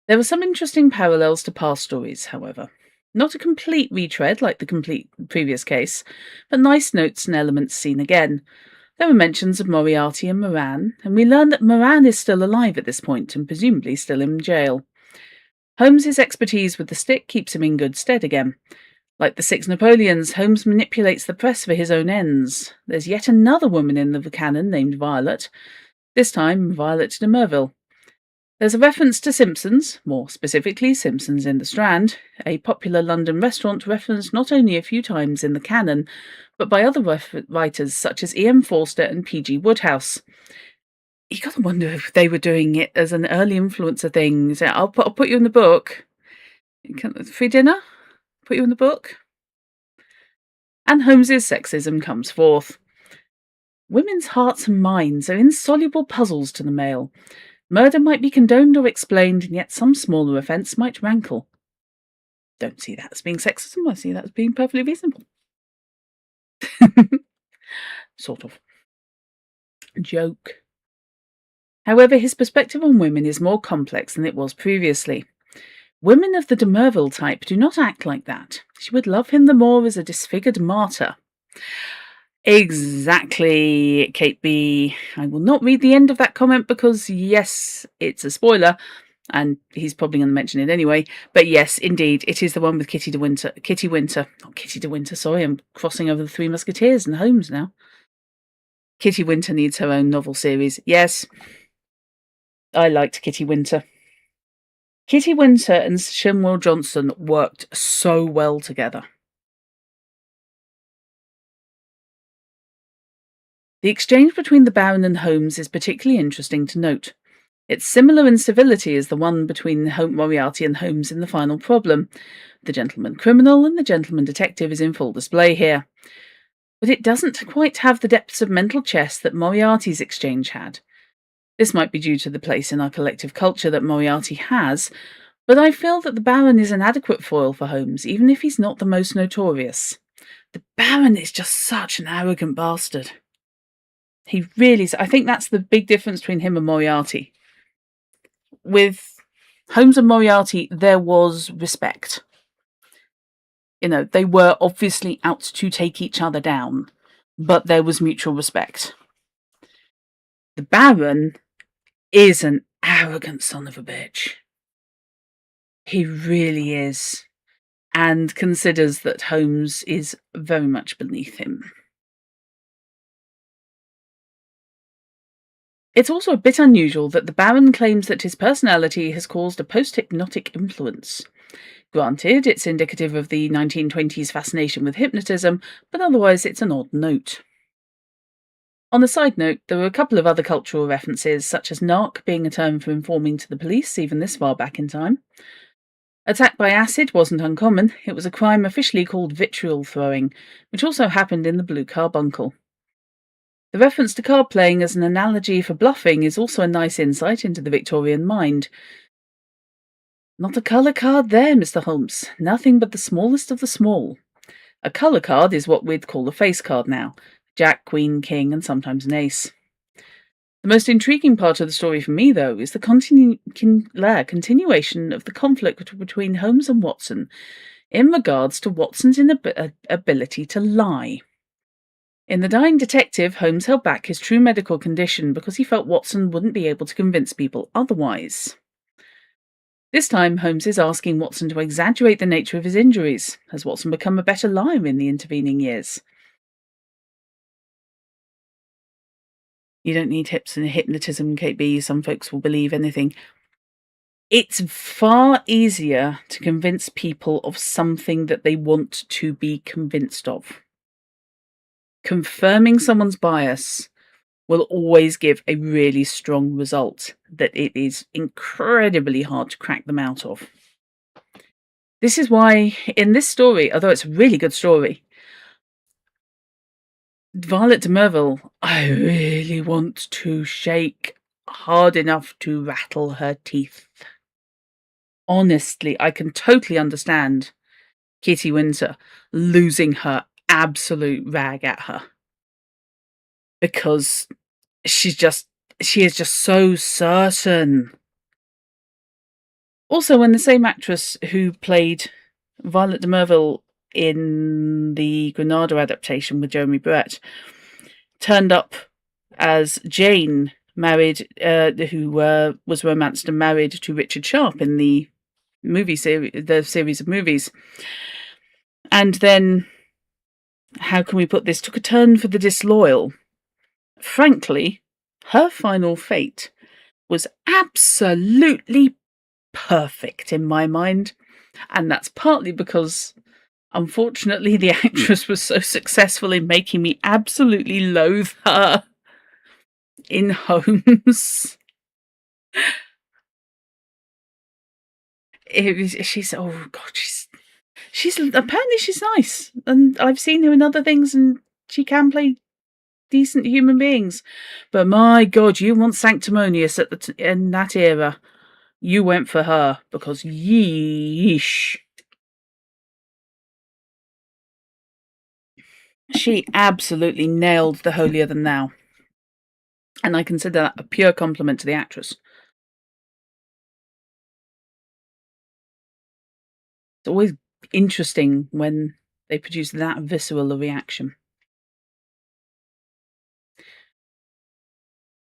There are some interesting parallels to past stories, however. Not a complete retread like the previous case, but nice notes and elements seen again. There are mentions of Moriarty and Moran, and we learn that Moran is still alive at this point and presumably still in jail. Holmes's expertise with the stick keeps him in good stead again. Like the Six Napoleons, Holmes manipulates the press for his own ends. There's yet another woman in the canon named Violet, this time Violet de Merville. There's a reference to Simpsons, more specifically Simpsons in the Strand, a popular London restaurant referenced not only a few times in the canon, but by other writers such as E.M. Forster and P.G. Wodehouse. You gotta wonder if they were doing it as an early influencer thing. So I'll put you in the book. Free dinner? Put you in the book? And Holmes's sexism comes forth. Women's hearts and minds are insoluble puzzles to the male. Murder might be condoned or explained, and yet some smaller offence might rankle. Don't see that as being sexism, I see that as being perfectly reasonable. Sort of. Joke. However, his perspective on women is more complex than it was previously. Women of the de Merville type do not act like that. She would love him the more as a disfigured martyr. Exactly, Kate B. I will not read the end of that comment because, yes, it's a spoiler, and he's probably going to mention it anyway. But yes, indeed, it is the one with Kitty de Winter. Not Kitty de Winter, sorry, I'm crossing over the Three Musketeers and Holmes now. Kitty Winter needs her own novel series. Yes, I liked Kitty Winter. Kitty Winter and Shimwell Johnson worked so well together. The exchange between the Baron and Holmes is particularly interesting to note. It's similar in civility as the one between Moriarty and Holmes in The Final Problem. The gentleman criminal and the gentleman detective is in full display here. But it doesn't quite have the depths of mental chess that Moriarty's exchange had. This might be due to the place in our collective culture that Moriarty has, but I feel that the Baron is an adequate foil for Holmes, even if he's not the most notorious. The Baron is just such an arrogant bastard. He really is. I think that's the big difference between him and Moriarty. With Holmes and Moriarty, there was respect. You know, they were obviously out to take each other down, but there was mutual respect. The Baron is an arrogant son of a bitch. He really is. and considers that Holmes is very much beneath him. It's also a bit unusual that the Baron claims that his personality has caused a post-hypnotic influence. Granted, it's indicative of the 1920s fascination with hypnotism, but otherwise it's an odd note. On a side note, there were a couple of other cultural references, such as narc being a term for informing to the police even this far back in time. Attack by acid wasn't uncommon. It was a crime officially called vitriol throwing, which also happened in the Blue Carbuncle. The reference to card playing as an analogy for bluffing is also a nice insight into the Victorian mind. Not a colour card there, Mr. Holmes. Nothing but the smallest of the small. A colour card is what we'd call a face card now. Jack, Queen, King, and sometimes an ace. The most intriguing part of the story for me, though, is the continuation of the conflict between Holmes and Watson in regards to Watson's ability to lie. In The Dying Detective, Holmes held back his true medical condition because he felt Watson wouldn't be able to convince people otherwise. This time, Holmes is asking Watson to exaggerate the nature of his injuries. Has Watson become a better liar in the intervening years? You don't need hips and hypnotism, KB. Some folks will believe anything. It's far easier to convince people of something that they want to be convinced of. Confirming someone's bias will always give a really strong result that it is incredibly hard to crack them out of. This is why, in this story, although it's a really good story, Violet de Merville, I really want to shake hard enough to rattle her teeth. Honestly, I can totally understand Kitty Winter losing her absolute rag at her. Because she is just so certain. Also, when the same actress who played Violet de Merville in the Granada adaptation with Jeremy Brett turned up as Jane, married, who was romanced and married to Richard Sharp in the series of movies, and then, how can we put this, took a turn for the disloyal. Frankly, her final fate was absolutely perfect in my mind, and that's partly because, unfortunately, the actress was so successful in making me absolutely loathe her in Holmes. She's apparently she's nice, and I've seen her in other things, and she can play decent human beings. But my God, you want sanctimonious in that era. You went for her, because yeesh. She absolutely nailed the holier than thou. And I consider that a pure compliment to the actress. It's always interesting when they produce that visceral a reaction.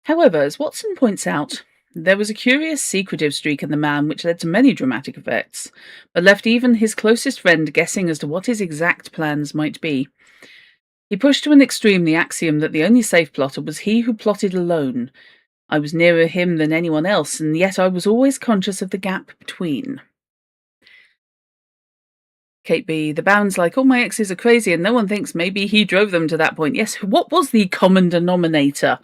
However, as Watson points out, there was a curious secretive streak in the man which led to many dramatic effects, but left even his closest friend guessing as to what his exact plans might be. He pushed to an extreme the axiom that the only safe plotter was he who plotted alone. I was nearer him than anyone else, and yet I was always conscious of the gap between. Kate B. The Baron's like, all my exes are crazy and no one thinks maybe he drove them to that point. Yes, what was the common denominator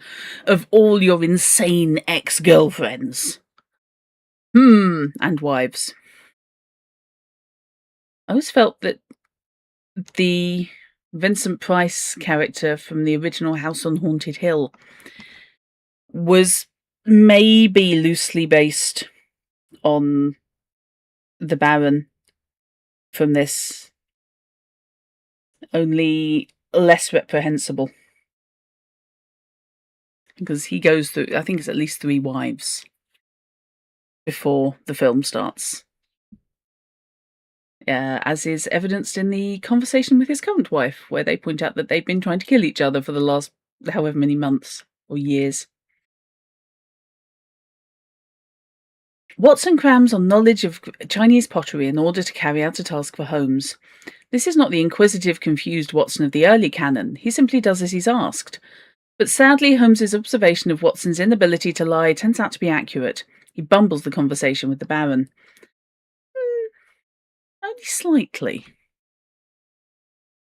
of all your insane ex-girlfriends? And wives. I always felt that the Vincent Price character from the original House on Haunted Hill was maybe loosely based on the Baron from this, only less reprehensible. Because he goes through, I think it's at least 3 wives before the film starts. As is evidenced in the conversation with his current wife, where they point out that they've been trying to kill each other for the last however many months or years. Watson crams on knowledge of Chinese pottery in order to carry out a task for Holmes. This is not the inquisitive, confused Watson of the early canon. He simply does as he's asked. But sadly, Holmes's observation of Watson's inability to lie turns out to be accurate. He bumbles the conversation with the Baron. Only slightly.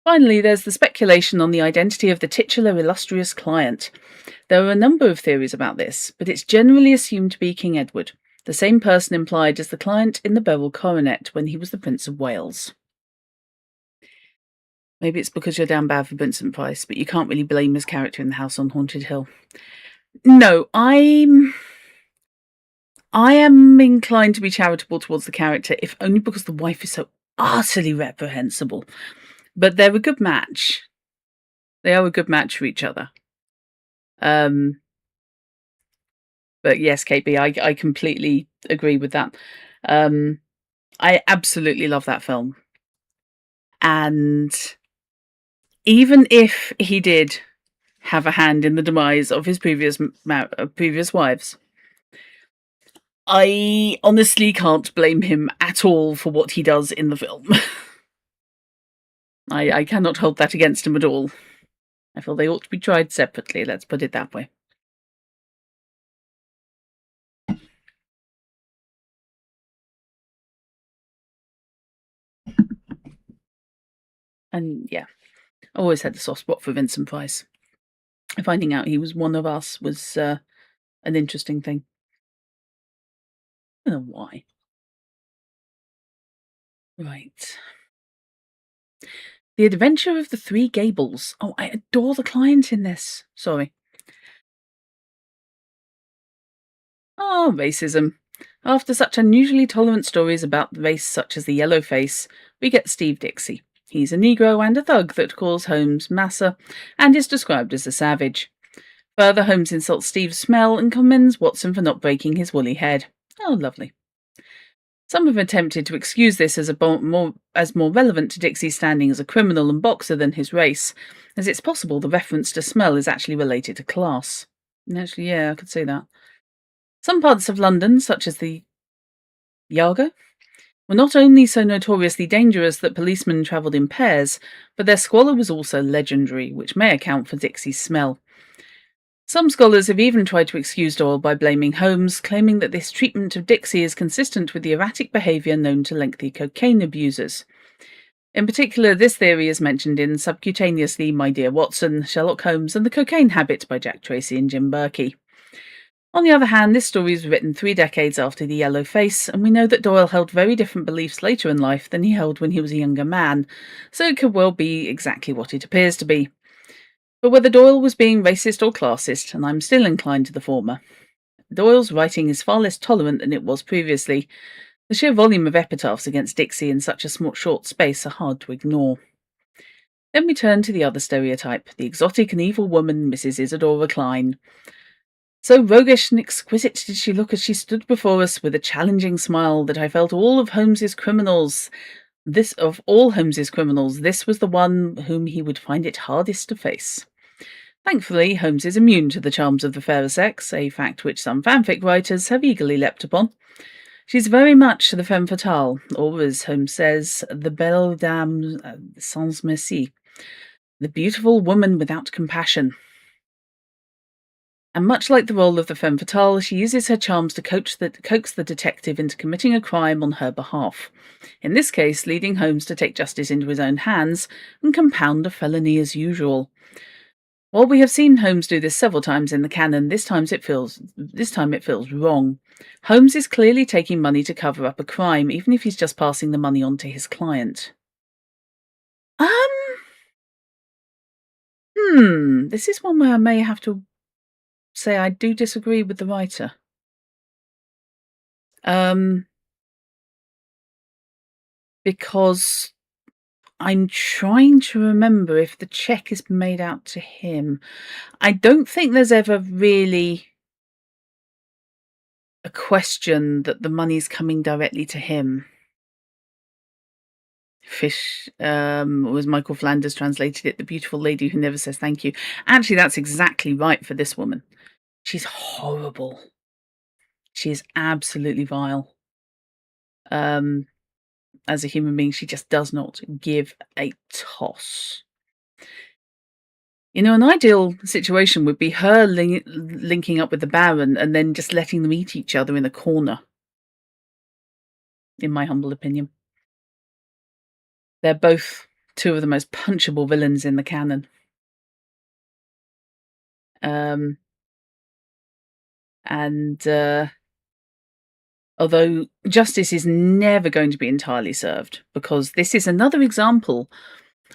Finally, there's the speculation on the identity of the titular illustrious client. There are a number of theories about this, but it's generally assumed to be King Edward, the same person implied as the client in the beryl coronet when he was the Prince of Wales. Maybe it's because you're down bad for Vincent Price, but you can't really blame his character in The House on Haunted Hill. No, I am inclined to be charitable towards the character, if only because the wife is so utterly reprehensible. But they're a good match. They are a good match for each other. But yes, KB, I completely agree with that. I absolutely love that film. And even if he did have a hand in the demise of his previous wives, I honestly can't blame him at all for what he does in the film. I cannot hold that against him at all. I feel they ought to be tried separately, let's put it that way. And yeah, I always had a soft spot for Vincent Price. Finding out he was one of us was an interesting thing. I don't know why. Right. The Adventure of the Three Gables. Oh, I adore the client in this. Sorry. Oh, racism. After such unusually tolerant stories about race such as the yellow face, we get Steve Dixie. He's a Negro and a thug that calls Holmes massa and is described as a savage. Further, Holmes insults Steve's smell and commends Watson for not breaking his woolly head. Oh, lovely. Some have attempted to excuse this as more relevant to Dixie's standing as a criminal and boxer than his race, as it's possible the reference to smell is actually related to class. Actually, yeah, I could see that. Some parts of London, such as the Yago, were not only so notoriously dangerous that policemen travelled in pairs, but their squalor was also legendary, which may account for Dixie's smell. Some scholars have even tried to excuse Doyle by blaming Holmes, claiming that this treatment of Dixie is consistent with the erratic behaviour known to lengthy cocaine abusers. In particular, this theory is mentioned in Subcutaneously, My Dear Watson, Sherlock Holmes and the Cocaine Habit by Jack Tracy and Jim Berkey. On the other hand, this story was written 3 decades after The Yellow Face, and we know that Doyle held very different beliefs later in life than he held when he was a younger man, so it could well be exactly what it appears to be. But whether Doyle was being racist or classist, and I'm still inclined to the former. Doyle's writing is far less tolerant than it was previously. The sheer volume of epitaphs against Dixie in such a short space are hard to ignore. Then we turn to the other stereotype, the exotic and evil woman, Mrs. Isadora Klein. So roguish and exquisite did she look as she stood before us with a challenging smile that I felt all of Holmes's criminals. This was the one whom he would find it hardest to face. Thankfully, Holmes is immune to the charms of the fairer sex, a fact which some fanfic writers have eagerly leapt upon. She's very much the femme fatale, or as Holmes says, the belle dame sans merci, the beautiful woman without compassion. And much like the role of the femme fatale, she uses her charms to coax the detective into committing a crime on her behalf. In this case, leading Holmes to take justice into his own hands and compound a felony as usual. While we have seen Holmes do this several times in the canon, this time it feels wrong. Holmes is clearly taking money to cover up a crime, even if he's just passing the money on to his client. This is one where I may have to say I do disagree with the writer. Because I'm trying to remember if the check is made out to him. I don't think there's ever really a question that the money's coming directly to him. Fish, was Michael Flanders translated it, the beautiful lady who never says thank you. Actually, that's exactly right for this woman. She's horrible. She is absolutely vile. As a human being, she just does not give a toss. You know, an ideal situation would be her linking up with the Baron and then just letting them eat each other in a corner, in my humble opinion. They're both two of the most punchable villains in the canon. And although justice is never going to be entirely served, because this is another example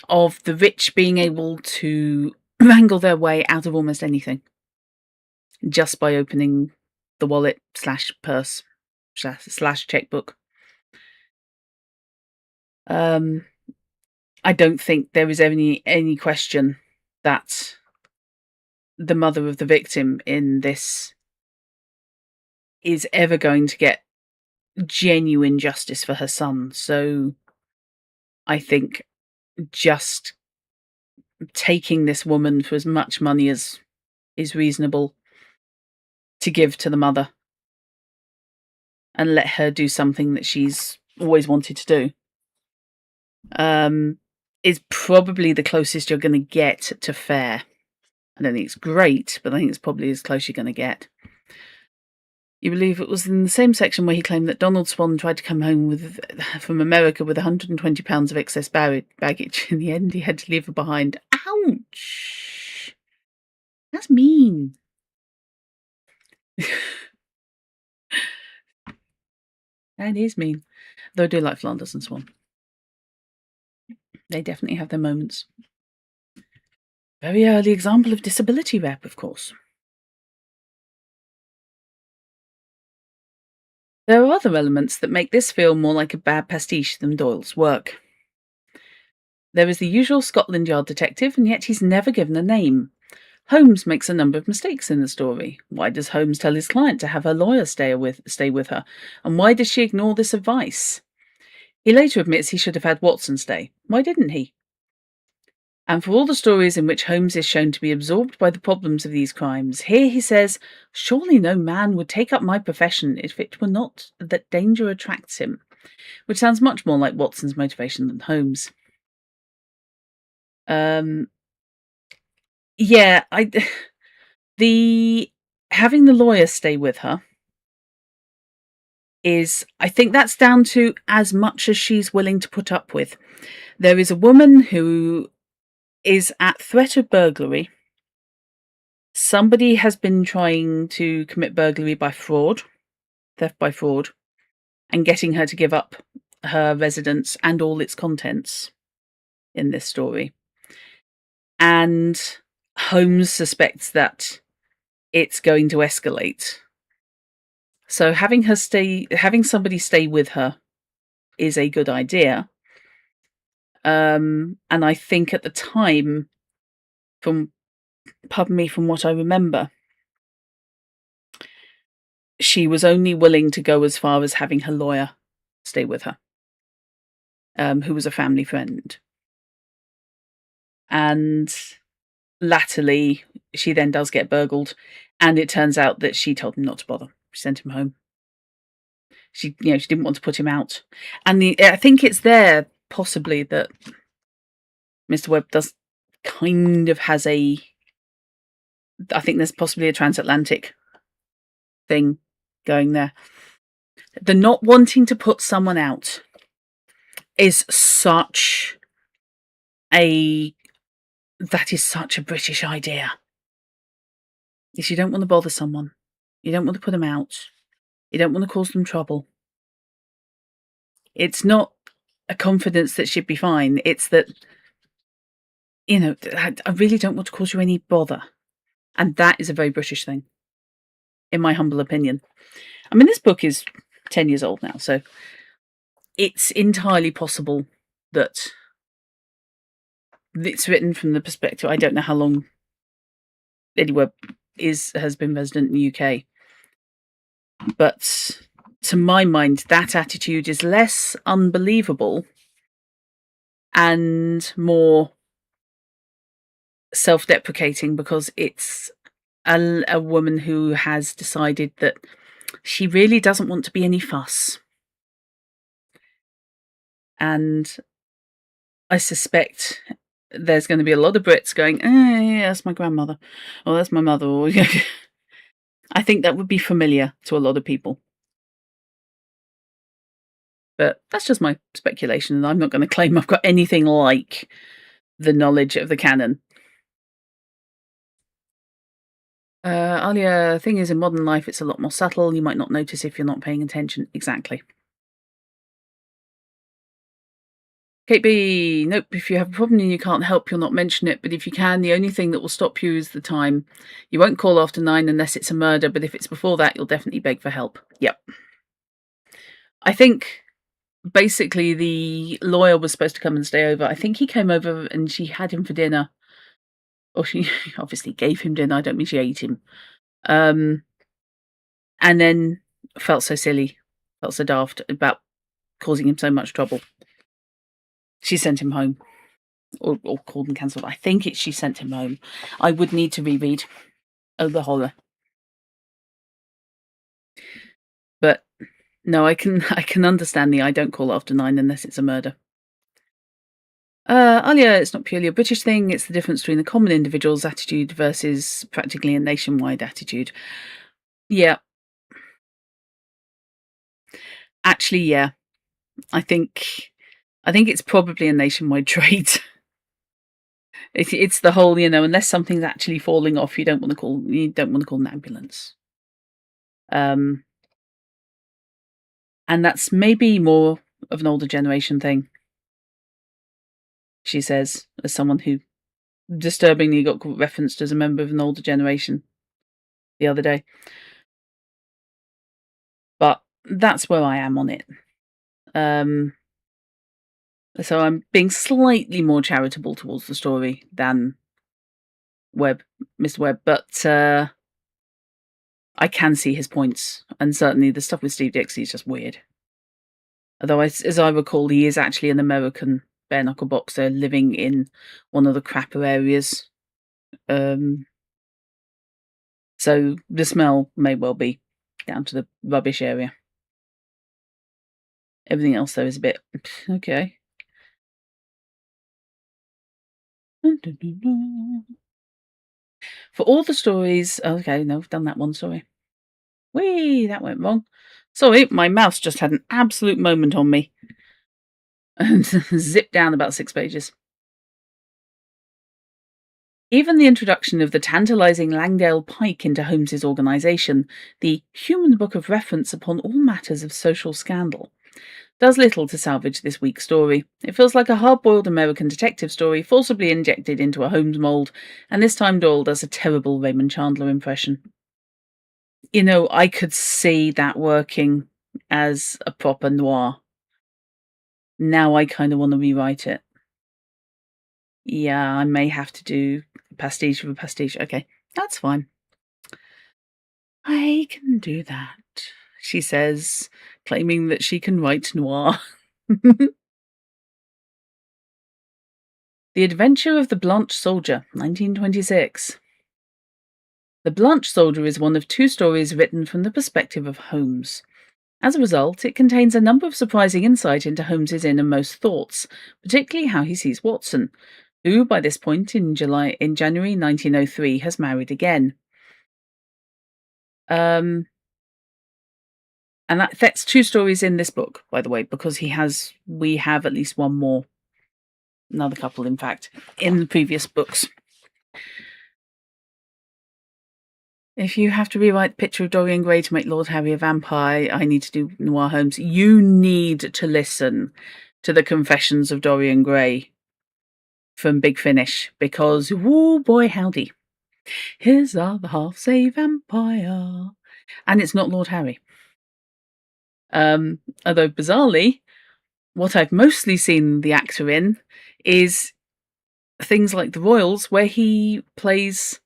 of the rich being able to wrangle their way out of almost anything just by opening the wallet / purse / checkbook. I don't think there is any question that the mother of the victim in this is ever going to get genuine justice for her son. So I think just taking this woman for as much money as is reasonable to give to the mother and let her do something that she's always wanted to do is probably the closest you're going to get to fair. I don't think it's great, but I think it's probably as close you're going to get. You believe it was in the same section where he claimed that Donald Swan tried to come home from America with 120 pounds of excess baggage. In the end, he had to leave her behind. Ouch! That's mean. That is mean. Though I do like Flanders and Swan. They definitely have their moments. Very early example of disability rep, of course. There are other elements that make this feel more like a bad pastiche than Doyle's work. There is the usual Scotland Yard detective, and yet he's never given a name. Holmes makes a number of mistakes in the story. Why does Holmes tell his client to have her lawyer stay with her? And why does she ignore this advice? He later admits he should have had Watson stay. Why didn't he? And for all the stories in which Holmes is shown to be absorbed by the problems of these crimes, here he says, surely no man would take up my profession if it were not that danger attracts him, which sounds much more like Watson's motivation than Holmes. Yeah, having the lawyer stay with her is, I think that's down to as much as she's willing to put up with. There is a woman who is at threat of burglary. Somebody has been trying to commit burglary by fraud, theft by fraud, and getting her to give up her residence and all its contents in this story. And Holmes suspects that it's going to escalate. So having somebody stay with her is a good idea. And I think at the time, from what I remember, she was only willing to go as far as having her lawyer stay with her, who was a family friend. And latterly, she then does get burgled, and it turns out that she told him not to bother. She sent him home. She didn't want to put him out. And I think it's there, possibly, that Mr. Webb does kind of has I think there's possibly a transatlantic thing going there. The not wanting to put someone out is such a British idea. Is you don't want to bother someone. You don't want to put them out. You don't want to cause them trouble. It's not a confidence that she'd be fine. It's that, I really don't want to cause you any bother. And that is a very British thing, in my humble opinion. I mean, this book is 10 years old now, so it's entirely possible that it's written from the perspective. I don't know how long Eddy Webb has been resident in the UK, but to my mind, that attitude is less unbelievable and more self-deprecating, because it's a woman who has decided that She really doesn't want to be any fuss. And I suspect there's going to be a lot of Brits going, yeah, that's my grandmother, or that's my mother, or I think that would be familiar to a lot of people. But that's just my speculation, and I'm not going to claim I've got anything like the knowledge of the canon. Alia, thing is, in modern life, it's a lot more subtle. You might not notice if you're not paying attention. Exactly. Kate B, nope, if you have a problem and you can't help, you'll not mention it. But if you can, the only thing that will stop you is the time. You won't call after 9 unless it's a murder, but if it's before that, you'll definitely beg for help. Yep. I think basically the lawyer was supposed to come and stay over. I think he came over and she had him for dinner. Or she obviously gave him dinner. I don't mean she ate him. And then felt so silly, felt so daft about causing him so much trouble. She sent him home. Or called and cancelled. I think she sent him home. I would need to reread. Oh, the horror. But no, I can understand the I don't call after 9 unless it's a murder. Alia, it's not purely a British thing. It's the difference between the common individual's attitude versus practically a nationwide attitude. Yeah. Actually, yeah. I think it's probably a nationwide trait. It's the whole, unless something's actually falling off, you don't want to call an ambulance. And that's maybe more of an older generation thing. She says, as someone who disturbingly got referenced as a member of an older generation the other day. But that's where I am on it. So I'm being slightly more charitable towards the story than Mr. Webb, but I can see his points, and certainly the stuff with Steve Dixie is just weird. Although, as I recall, he is actually an American bare-knuckle boxer living in one of the crapper areas. So the smell may well be down to the rubbish area. Everything else, though, is a bit okay. For all the stories... Okay, no, I've done that one, sorry. Whee, that went wrong. Sorry, my mouse just had an absolute moment on me. And zipped down about 6 pages. Even the introduction of the tantalising Langdale Pike into Holmes's organisation, the human book of reference upon all matters of social scandal, does little to salvage this weak story. It feels like a hard-boiled American detective story forcibly injected into a Holmes mould, and this time Doyle does a terrible Raymond Chandler impression. I could see that working as a proper noir. Now I kind of want to rewrite it. Yeah, I may have to do pastiche of a pastiche. Okay, that's fine. I can do that, she says, claiming that she can write noir. The Adventure of the Blanched Soldier, 1926. The Blanched Soldier is one of 2 stories written from the perspective of Holmes. As a result, it contains a number of surprising insight into Holmes's innermost thoughts, particularly how he sees Watson, who by this point in January 1903 has married again. And that's 2 stories in this book, by the way, because we have at least one more, another couple, in fact, in the previous books. If you have to rewrite the picture of Dorian Gray to make Lord Harry a vampire, I need to do Noir Holmes. You need to listen to the Confessions of Dorian Gray from Big Finish, because, woo boy howdy, his other half's a vampire. And it's not Lord Harry. Although, bizarrely, what I've mostly seen the actor in is things like The Royals, where he plays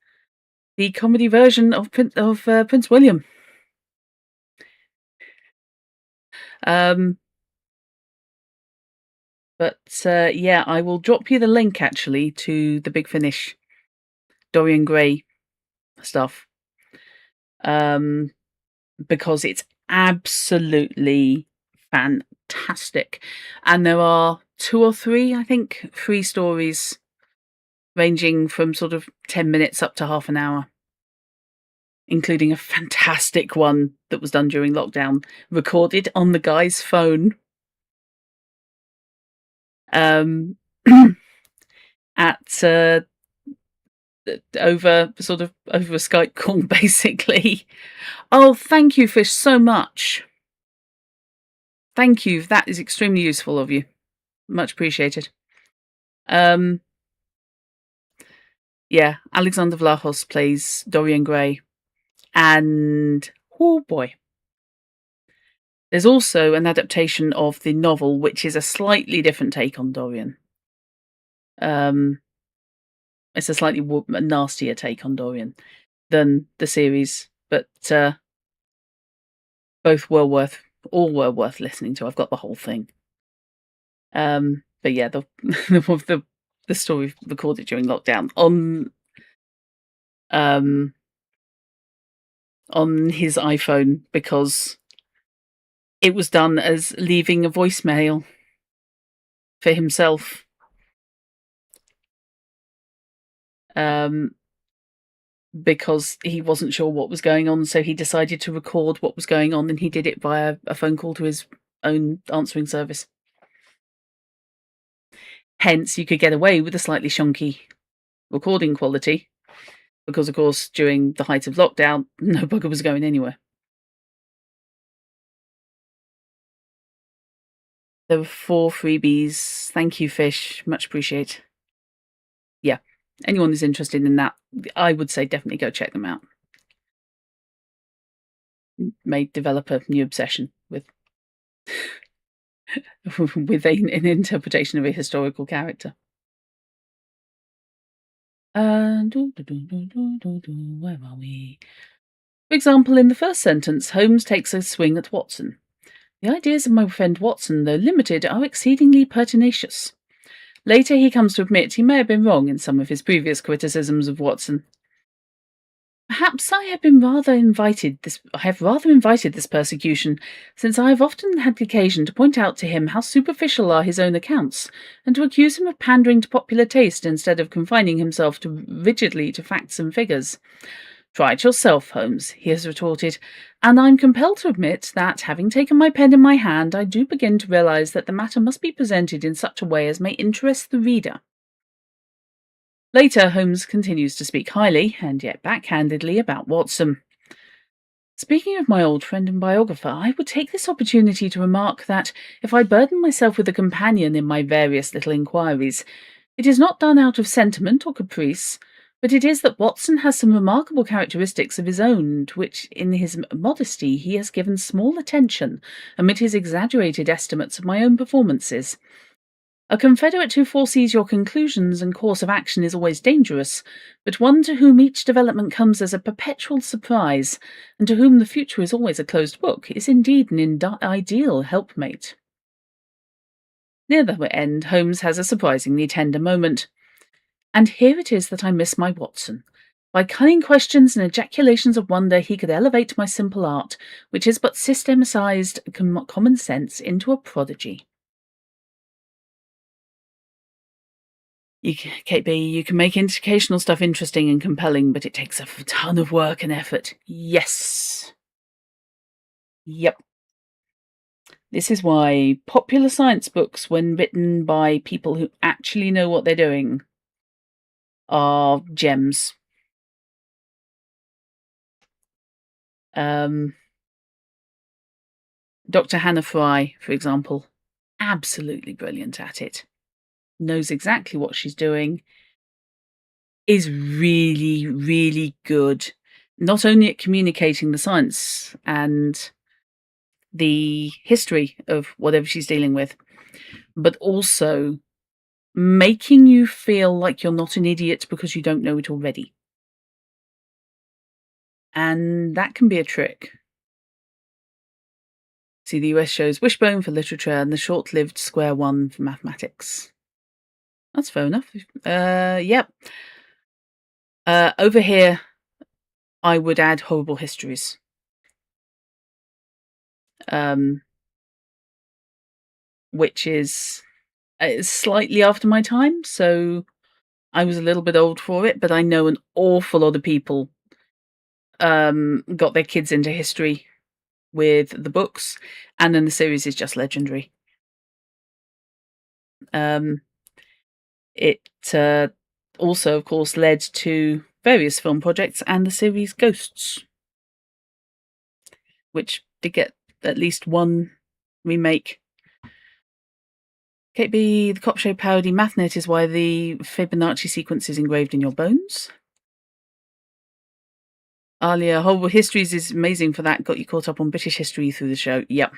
the comedy version of Prince William. But yeah, I will drop you the link actually to the Big Finish Dorian Gray stuff. because it's absolutely fantastic. And there are 2 or 3, I think, 3 stories ranging from sort of 10 minutes up to half an hour, including a fantastic one that was done during lockdown, recorded on the guy's phone, um, at, over a Skype call, basically. Oh, thank you, Fish, so much. Thank you. That is extremely useful of you. Much appreciated. Yeah, Alexander Vlahos plays Dorian Gray. And, oh boy. There's also an adaptation of the novel, which is a slightly different take on Dorian. It's a slightly nastier take on Dorian than the series, but both all were worth listening to. I've got the whole thing. But yeah, the story recorded during lockdown on his iPhone, because it was done as leaving a voicemail for himself. Because he wasn't sure what was going on, so he decided to record what was going on, and he did it via a phone call to his own answering service. Hence, you could get away with a slightly shonky recording quality, because, of course, during the height of lockdown, no bugger was going anywhere. There were 4 freebies. Thank you, Fish. Much appreciate. Yeah, anyone who's interested in that, I would say definitely go check them out. May develop a new obsession with with an interpretation of a historical character. Where are we? For example, in the first sentence, Holmes takes a swing at Watson. The ideas of my friend Watson, though limited, are exceedingly pertinacious. Later, he comes to admit he may have been wrong in some of his previous criticisms of Watson. Perhaps I have rather invited this persecution, since I have often had occasion to point out to him how superficial are his own accounts, and to accuse him of pandering to popular taste instead of confining himself rigidly to facts and figures. Try it yourself, Holmes, he has retorted, and I'm compelled to admit that, having taken my pen in my hand, I do begin to realise that the matter must be presented in such a way as may interest the reader. Later, Holmes continues to speak highly, and yet backhandedly, about Watson. Speaking of my old friend and biographer, I would take this opportunity to remark that, if I burden myself with a companion in my various little inquiries, it is not done out of sentiment or caprice, but it is that Watson has some remarkable characteristics of his own, to which, in his modesty, he has given small attention, amid his exaggerated estimates of my own performances. A confederate who foresees your conclusions and course of action is always dangerous, but one to whom each development comes as a perpetual surprise, and to whom the future is always a closed book, is indeed an ideal helpmate. Near the end, Holmes has a surprisingly tender moment. And here it is that I miss my Watson. By cunning questions and ejaculations of wonder, he could elevate my simple art, which is but systematized common sense, into a prodigy. KB, you can make educational stuff interesting and compelling, but it takes a ton of work and effort. Yes. Yep. This is why popular science books, when written by people who actually know what they're doing, are gems. Dr. Hannah Fry, for example, absolutely brilliant at it. Knows exactly what she's doing, is really, really good, not only at communicating the science and the history of whatever she's dealing with, but also making you feel like you're not an idiot because you don't know it already. And that can be a trick. See, the US shows Wishbone for literature and the short-lived Square One for mathematics. That's fair enough. Yep. Over here, I would add Horrible Histories. um, which is slightly after my time, so I was a little bit old for it, but I know an awful lot of people got their kids into history with the books, and then the series is just legendary. Um, it also, of course, led to various film projects and the series Ghosts, which did get at least one remake. Kate B, the cop show parody Mathnet is why the Fibonacci sequence is engraved in your bones. Alia, Horrible Histories is amazing for that. Got you caught up on British history through the show. Yep.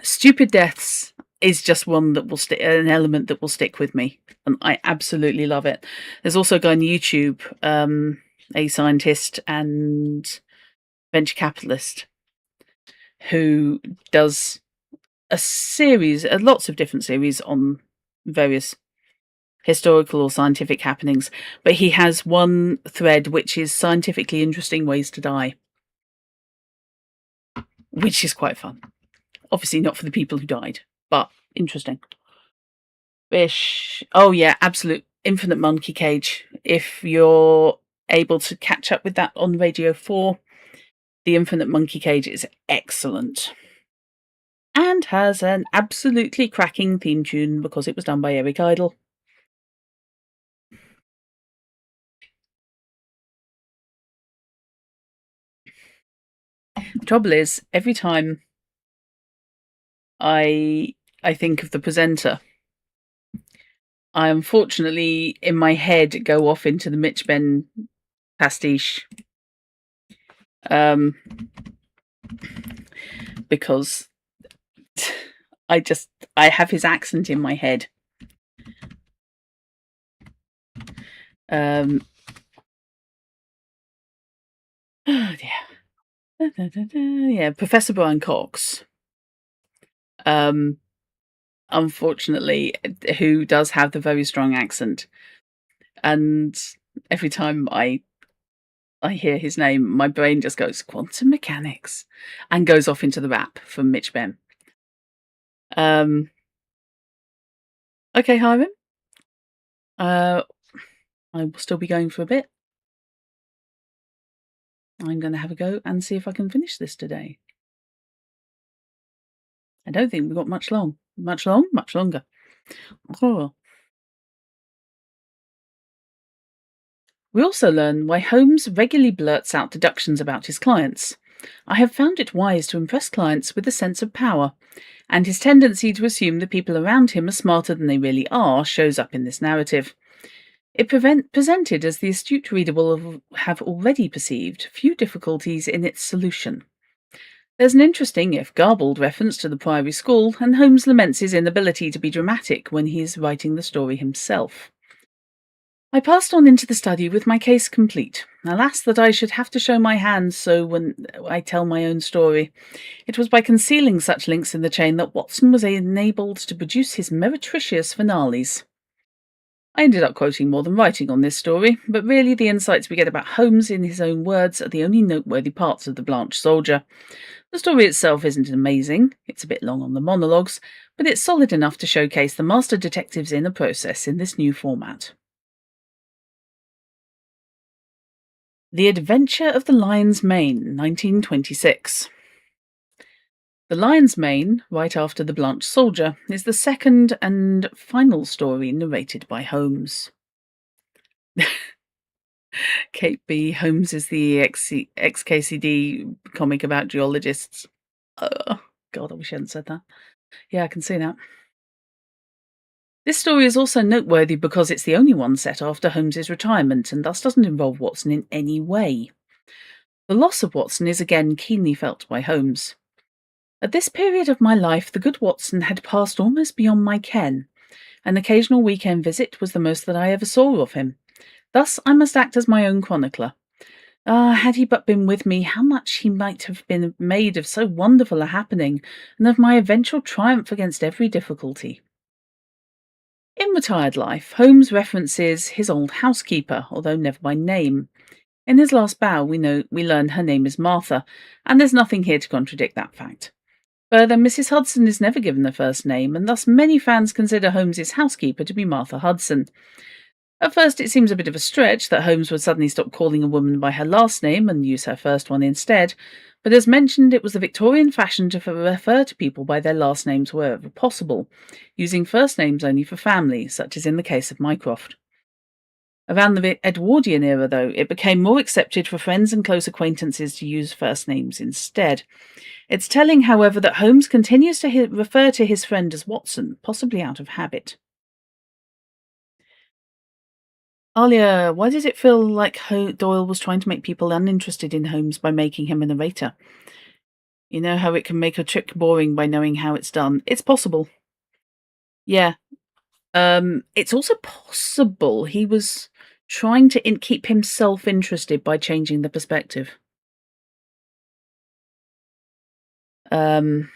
Stupid Deaths is just one that will stick, an element that will stick with me, and I absolutely love it. There's also a guy on YouTube, a scientist and venture capitalist, who does a series, lots of different series on various historical or scientific happenings, but he has one thread which is scientifically interesting ways to die, which is quite fun. Obviously not for the people who died, but interesting. Bish. Oh yeah, absolute Infinite Monkey Cage. If you're able to catch up with that on Radio 4, the Infinite Monkey Cage is excellent. And has an absolutely cracking theme tune because it was done by Eric Idle. The trouble is, every time I think of the presenter, I unfortunately, in my head, go off into the Mitch Benn pastiche. Because I have his accent in my head. Oh dear. Yeah, Professor Brian Cox. Unfortunately, who does have the very strong accent. And every time I hear his name, my brain just goes quantum mechanics and goes off into the rap from Mitch Benn. Okay, Hiram. I will still be going for a bit. I'm going to have a go and see if I can finish this today. I don't think we've got much longer. Oh. We also learn why Holmes regularly blurts out deductions about his clients. I have found it wise to impress clients with a sense of power, and his tendency to assume the people around him are smarter than they really are shows up in this narrative. It presented, as the astute reader will have already perceived, few difficulties in its solution. There's an interesting, if garbled, reference to the Priory School, and Holmes laments his inability to be dramatic when he is writing the story himself. I passed on into the study with my case complete. Alas, that I should have to show my hand so when I tell my own story. It was by concealing such links in the chain that Watson was enabled to produce his meretricious finales. I ended up quoting more than writing on this story, but really the insights we get about Holmes in his own words are the only noteworthy parts of The Blanched Soldier. The story itself isn't amazing, it's a bit long on the monologues, but it's solid enough to showcase the master detective's inner process in this new format. The Adventure of the Lion's Mane, 1926. The Lion's Mane, right after The Blanched Soldier, is the second and final story narrated by Holmes. Kate B. Holmes is the ex-KCD comic about geologists. Oh, God, I wish I hadn't said that. Yeah, I can see that. This story is also noteworthy because it's the only one set after Holmes's retirement and thus doesn't involve Watson in any way. The loss of Watson is again keenly felt by Holmes. At this period of my life, the good Watson had passed almost beyond my ken. An occasional weekend visit was the most that I ever saw of him. Thus I must act as my own chronicler. Had he but been with me, how much he might have been made of so wonderful a happening, and of my eventual triumph against every difficulty. In retired life, Holmes references his old housekeeper, although never by name. In his last bow, we learn her name is Martha, and there's nothing here to contradict that fact. Further, Mrs. Hudson is never given a first name, and thus many fans consider Holmes's housekeeper to be Martha Hudson. At first, it seems a bit of a stretch that Holmes would suddenly stop calling a woman by her last name and use her first one instead, but as mentioned, it was the Victorian fashion to refer to people by their last names wherever possible, using first names only for family, such as in the case of Mycroft. Around the Edwardian era, though, it became more accepted for friends and close acquaintances to use first names instead. It's telling, however, that Holmes continues to refer to his friend as Watson, possibly out of habit. Alia, why does it feel like Doyle was trying to make people uninterested in Holmes by making him a narrator? You know how it can make a trick boring by knowing how it's done. It's possible. Yeah. It's also possible he was trying to keep himself interested by changing the perspective. And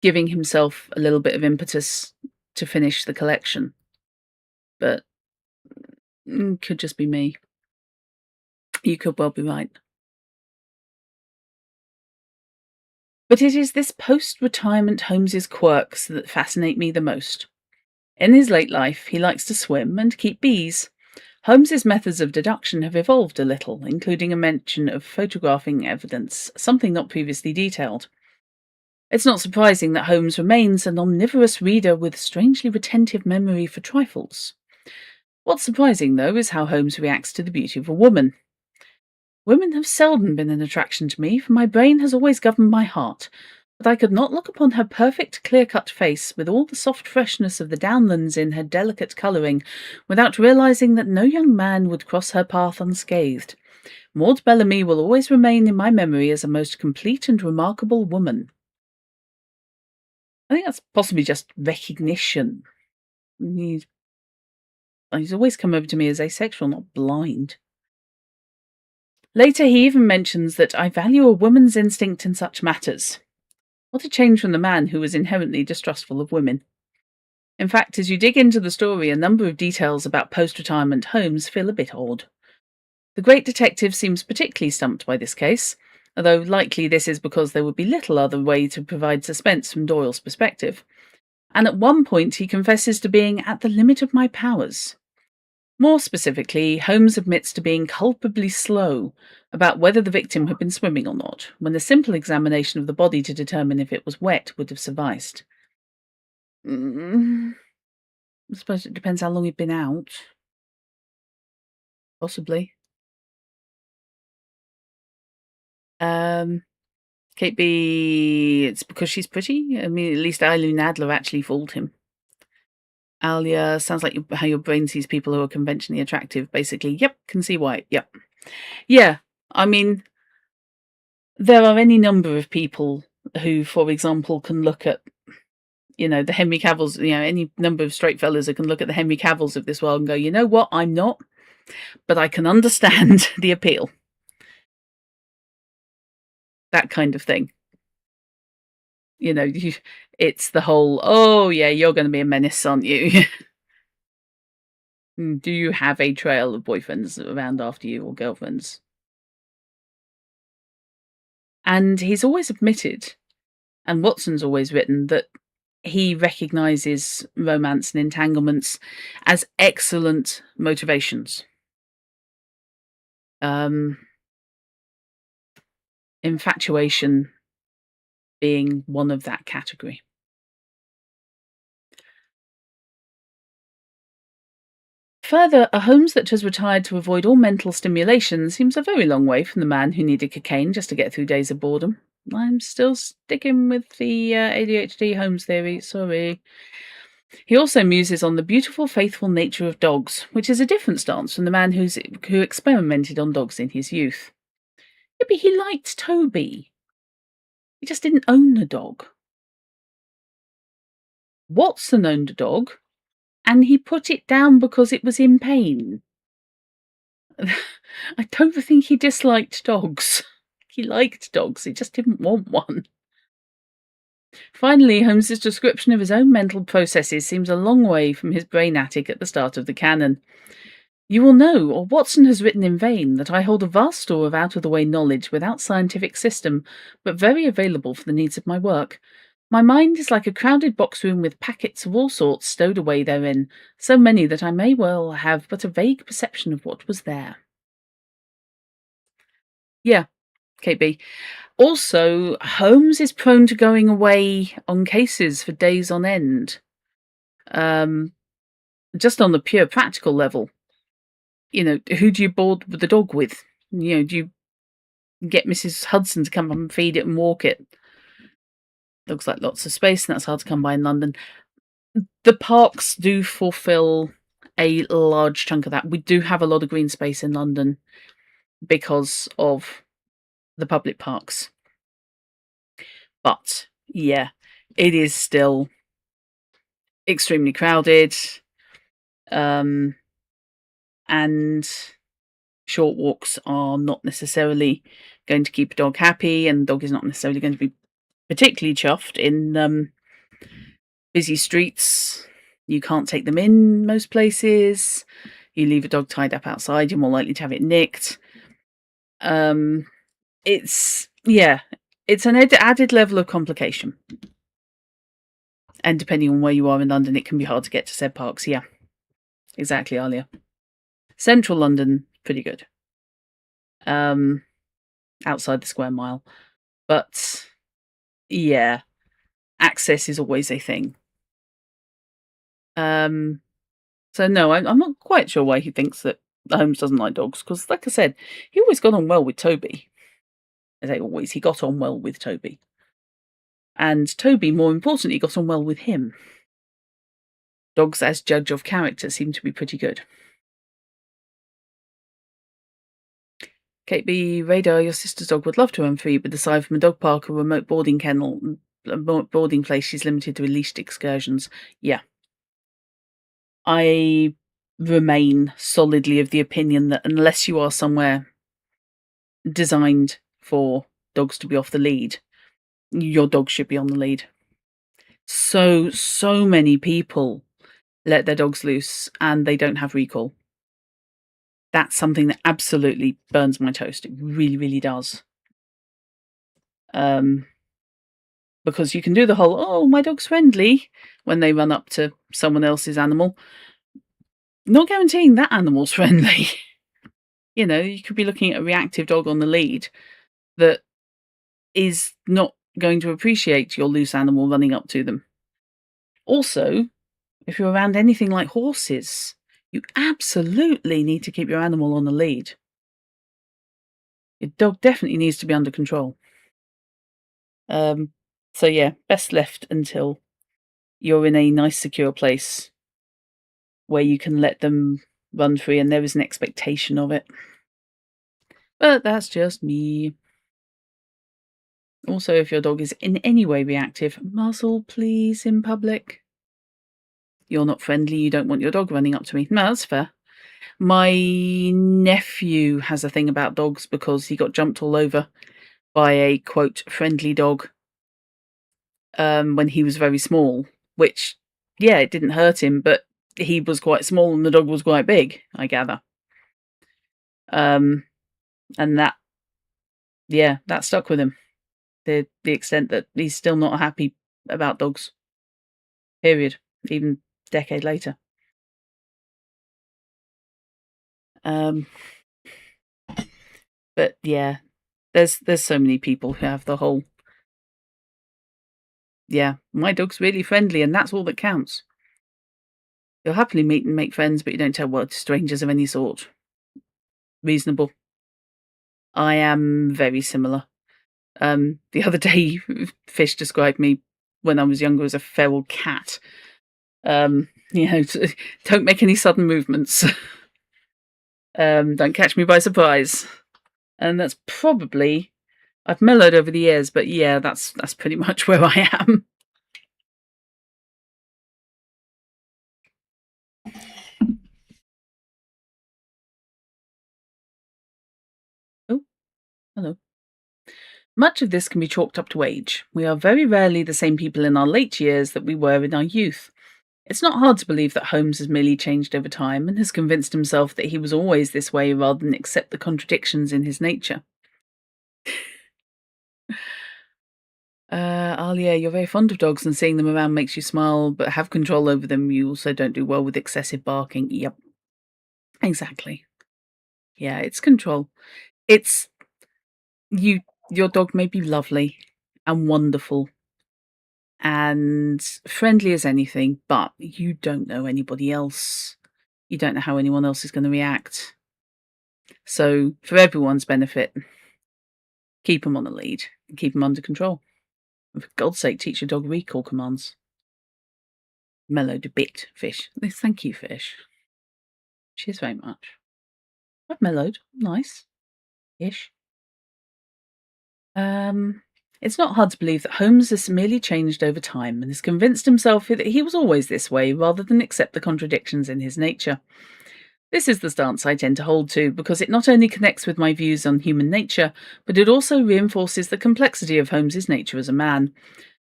giving himself a little bit of impetus to finish the collection. But could just be me. You could well be right. But it is this post-retirement Holmes's quirks that fascinate me the most. In his late life, he likes to swim and keep bees. Holmes's methods of deduction have evolved a little, including a mention of photographing evidence, something not previously detailed. It's not surprising that Holmes remains an omnivorous reader with strangely retentive memory for trifles. What's surprising, though, is how Holmes reacts to the beauty of a woman. Women have seldom been an attraction to me, for my brain has always governed my heart, but I could not look upon her perfect clear-cut face, with all the soft freshness of the downlands in her delicate colouring, without realising that no young man would cross her path unscathed. Maud Bellamy will always remain in my memory as a most complete and remarkable woman. I think that's possibly just recognition. He's always come over to me as asexual, not blind. Later, he even mentions that I value a woman's instinct in such matters. What a change from the man who was inherently distrustful of women. In fact, as you dig into the story, a number of details about post-retirement Holmes feel a bit odd. The great detective seems particularly stumped by this case, although likely this is because there would be little other way to provide suspense from Doyle's perspective. And at one point he confesses to being at the limit of my powers. More specifically, Holmes admits to being culpably slow about whether the victim had been swimming or not, when a simple examination of the body to determine if it was wet would have sufficed. I suppose it depends how long he'd been out. Possibly. Kate B, it's because she's pretty. I mean, at least Eileen Adler actually fooled him. Alia, sounds like how your brain sees people who are conventionally attractive. Basically, yep, can see why. Yep. Yeah, I mean, there are any number of people who, for example, can look at, the Henry Cavills, any number of straight fellas who can look at the Henry Cavills of this world and go, you know what, I'm not, but I can understand the appeal. That kind of thing. It's the whole, oh yeah, you're going to be a menace, aren't you? Do you have a trail of boyfriends around after you or girlfriends? And he's always admitted, and Watson's always written, that he recognises romance and entanglements as excellent motivations. Infatuation being one of that category. Further, a Holmes that has retired to avoid all mental stimulation seems a very long way from the man who needed cocaine just to get through days of boredom. I'm still sticking with the ADHD Holmes theory, sorry. He also muses on the beautiful, faithful nature of dogs, which is a different stance from the man who experimented on dogs in his youth. Yeah, but he liked Toby. He just didn't own a dog. Watson owned a dog, and he put it down because it was in pain. I don't think he disliked dogs. He liked dogs, he just didn't want one. Finally, Holmes's description of his own mental processes seems a long way from his brain attic at the start of the canon. You will know, or Watson has written in vain, that I hold a vast store of out-of-the-way knowledge without scientific system, but very available for the needs of my work. My mind is like a crowded box room with packets of all sorts stowed away therein, so many that I may well have but a vague perception of what was there. Yeah, KB. Also, Holmes is prone to going away on cases for days on end. Um, just on the pure practical level, who do you board the dog with? Do you get Mrs. Hudson to come and feed it and walk it? Looks like lots of space, and that's hard to come by in London. The parks do fulfill a large chunk of that. We do have a lot of green space in London because of the public parks. But yeah, it is still extremely crowded. And short walks are not necessarily going to keep a dog happy, and the dog is not necessarily going to be particularly chuffed in busy streets. You can't take them in most places. You leave a dog tied up outside, you're more likely to have it nicked. It's an added level of complication. And depending on where you are in London, it can be hard to get to said parks. Yeah, exactly, Alia. Central London, pretty good. Outside the square mile. But yeah, access is always a thing. So no, I'm not quite sure why he thinks that Holmes doesn't like dogs, because like I said, he always got on well with Toby. I say always, he got on well with Toby. And Toby, more importantly, got on well with him. Dogs as judge of character seem to be pretty good. Kate B. Radar, your sister's dog would love to run free, but aside from a dog park or remote boarding kennel, a boarding place, she's limited to leashed excursions. Yeah. I remain solidly of the opinion that unless you are somewhere designed for dogs to be off the lead, your dog should be on the lead. So many people let their dogs loose and they don't have recall. That's something that absolutely burns my toast. It really, really does. Because you can do the whole, oh, my dog's friendly, when they run up to someone else's animal. Not guaranteeing that animal's friendly. You could be looking at a reactive dog on the lead that is not going to appreciate your loose animal running up to them. Also, if you're around anything like horses, you absolutely need to keep your animal on the lead. Your dog definitely needs to be under control. So yeah, best left until you're in a nice, secure place where you can let them run free and there is an expectation of it. But that's just me. Also, if your dog is in any way reactive, muzzle please in public. You're not friendly, you don't want your dog running up to me. No, that's fair. My nephew has a thing about dogs because he got jumped all over by a, quote, friendly dog when he was very small, which, yeah, it didn't hurt him, but he was quite small and the dog was quite big, I gather. And that stuck with him. The extent that he's still not happy about dogs. Period. Even a decade later. But yeah, there's so many people who have the whole, yeah, my dog's really friendly and that's all that counts. You'll happily meet and make friends, but you don't tell word to strangers of any sort. Reasonable. I am very similar. The other day, Fish described me when I was younger as a feral cat. Don't make any sudden movements. Don't catch me by surprise. And that's probably, I've mellowed over the years, but yeah, that's pretty much where I am. Oh, hello. Much of this can be chalked up to age. We are very rarely the same people in our late years that we were in our youth. It's not hard to believe that Holmes has merely changed over time and has convinced himself that he was always this way rather than accept the contradictions in his nature. Alia, you're very fond of dogs and seeing them around makes you smile, but have control over them. You also don't do well with excessive barking. Yep, exactly. Yeah, it's control. It's you. Your dog may be lovely and wonderful and friendly as anything, but you don't know anybody else. You don't know how anyone else is going to react. So, for everyone's benefit, keep them on a lead and keep them under control. And for God's sake, teach your dog recall commands. Mellowed a bit, Fish. Thank you, Fish. Cheers very much. I've mellowed. Nice. Ish. It's not hard to believe that Holmes has merely changed over time and has convinced himself that he was always this way rather than accept the contradictions in his nature. This is the stance I tend to hold to because it not only connects with my views on human nature, but it also reinforces the complexity of Holmes's nature as a man.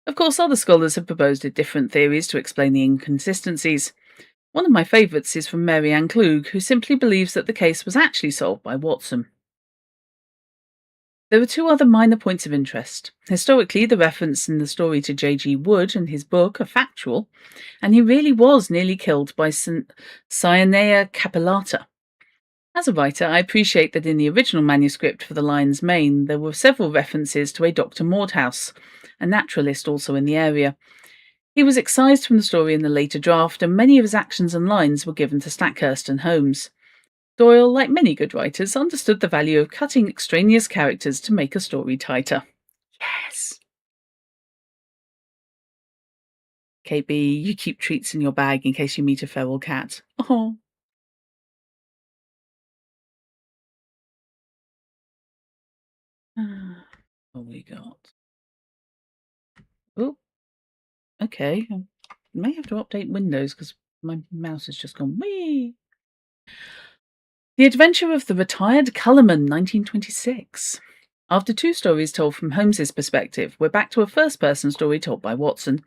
Of course, other scholars have proposed different theories to explain the inconsistencies. One of my favourites is from Mary Ann Klug, who simply believes that the case was actually solved by Watson. There are two other minor points of interest. Historically, the reference in the story to J.G. Wood and his book are factual, and he really was nearly killed by Cyanea capillata. As a writer, I appreciate that in the original manuscript for the Lion's Mane, there were several references to a Dr. Mordhouse, a naturalist also in the area. He was excised from the story in the later draft, and many of his actions and lines were given to Stackhurst and Holmes. Doyle, like many good writers, understood the value of cutting extraneous characters to make a story tighter. Yes. KB, you keep treats in your bag in case you meet a feral cat. Oh. What we got? Oh, okay. I may have to update Windows because my mouse has just gone wee. The Adventure of the Retired Colourman, 1926. After two stories told from Holmes's perspective, we're back to a first-person story told by Watson.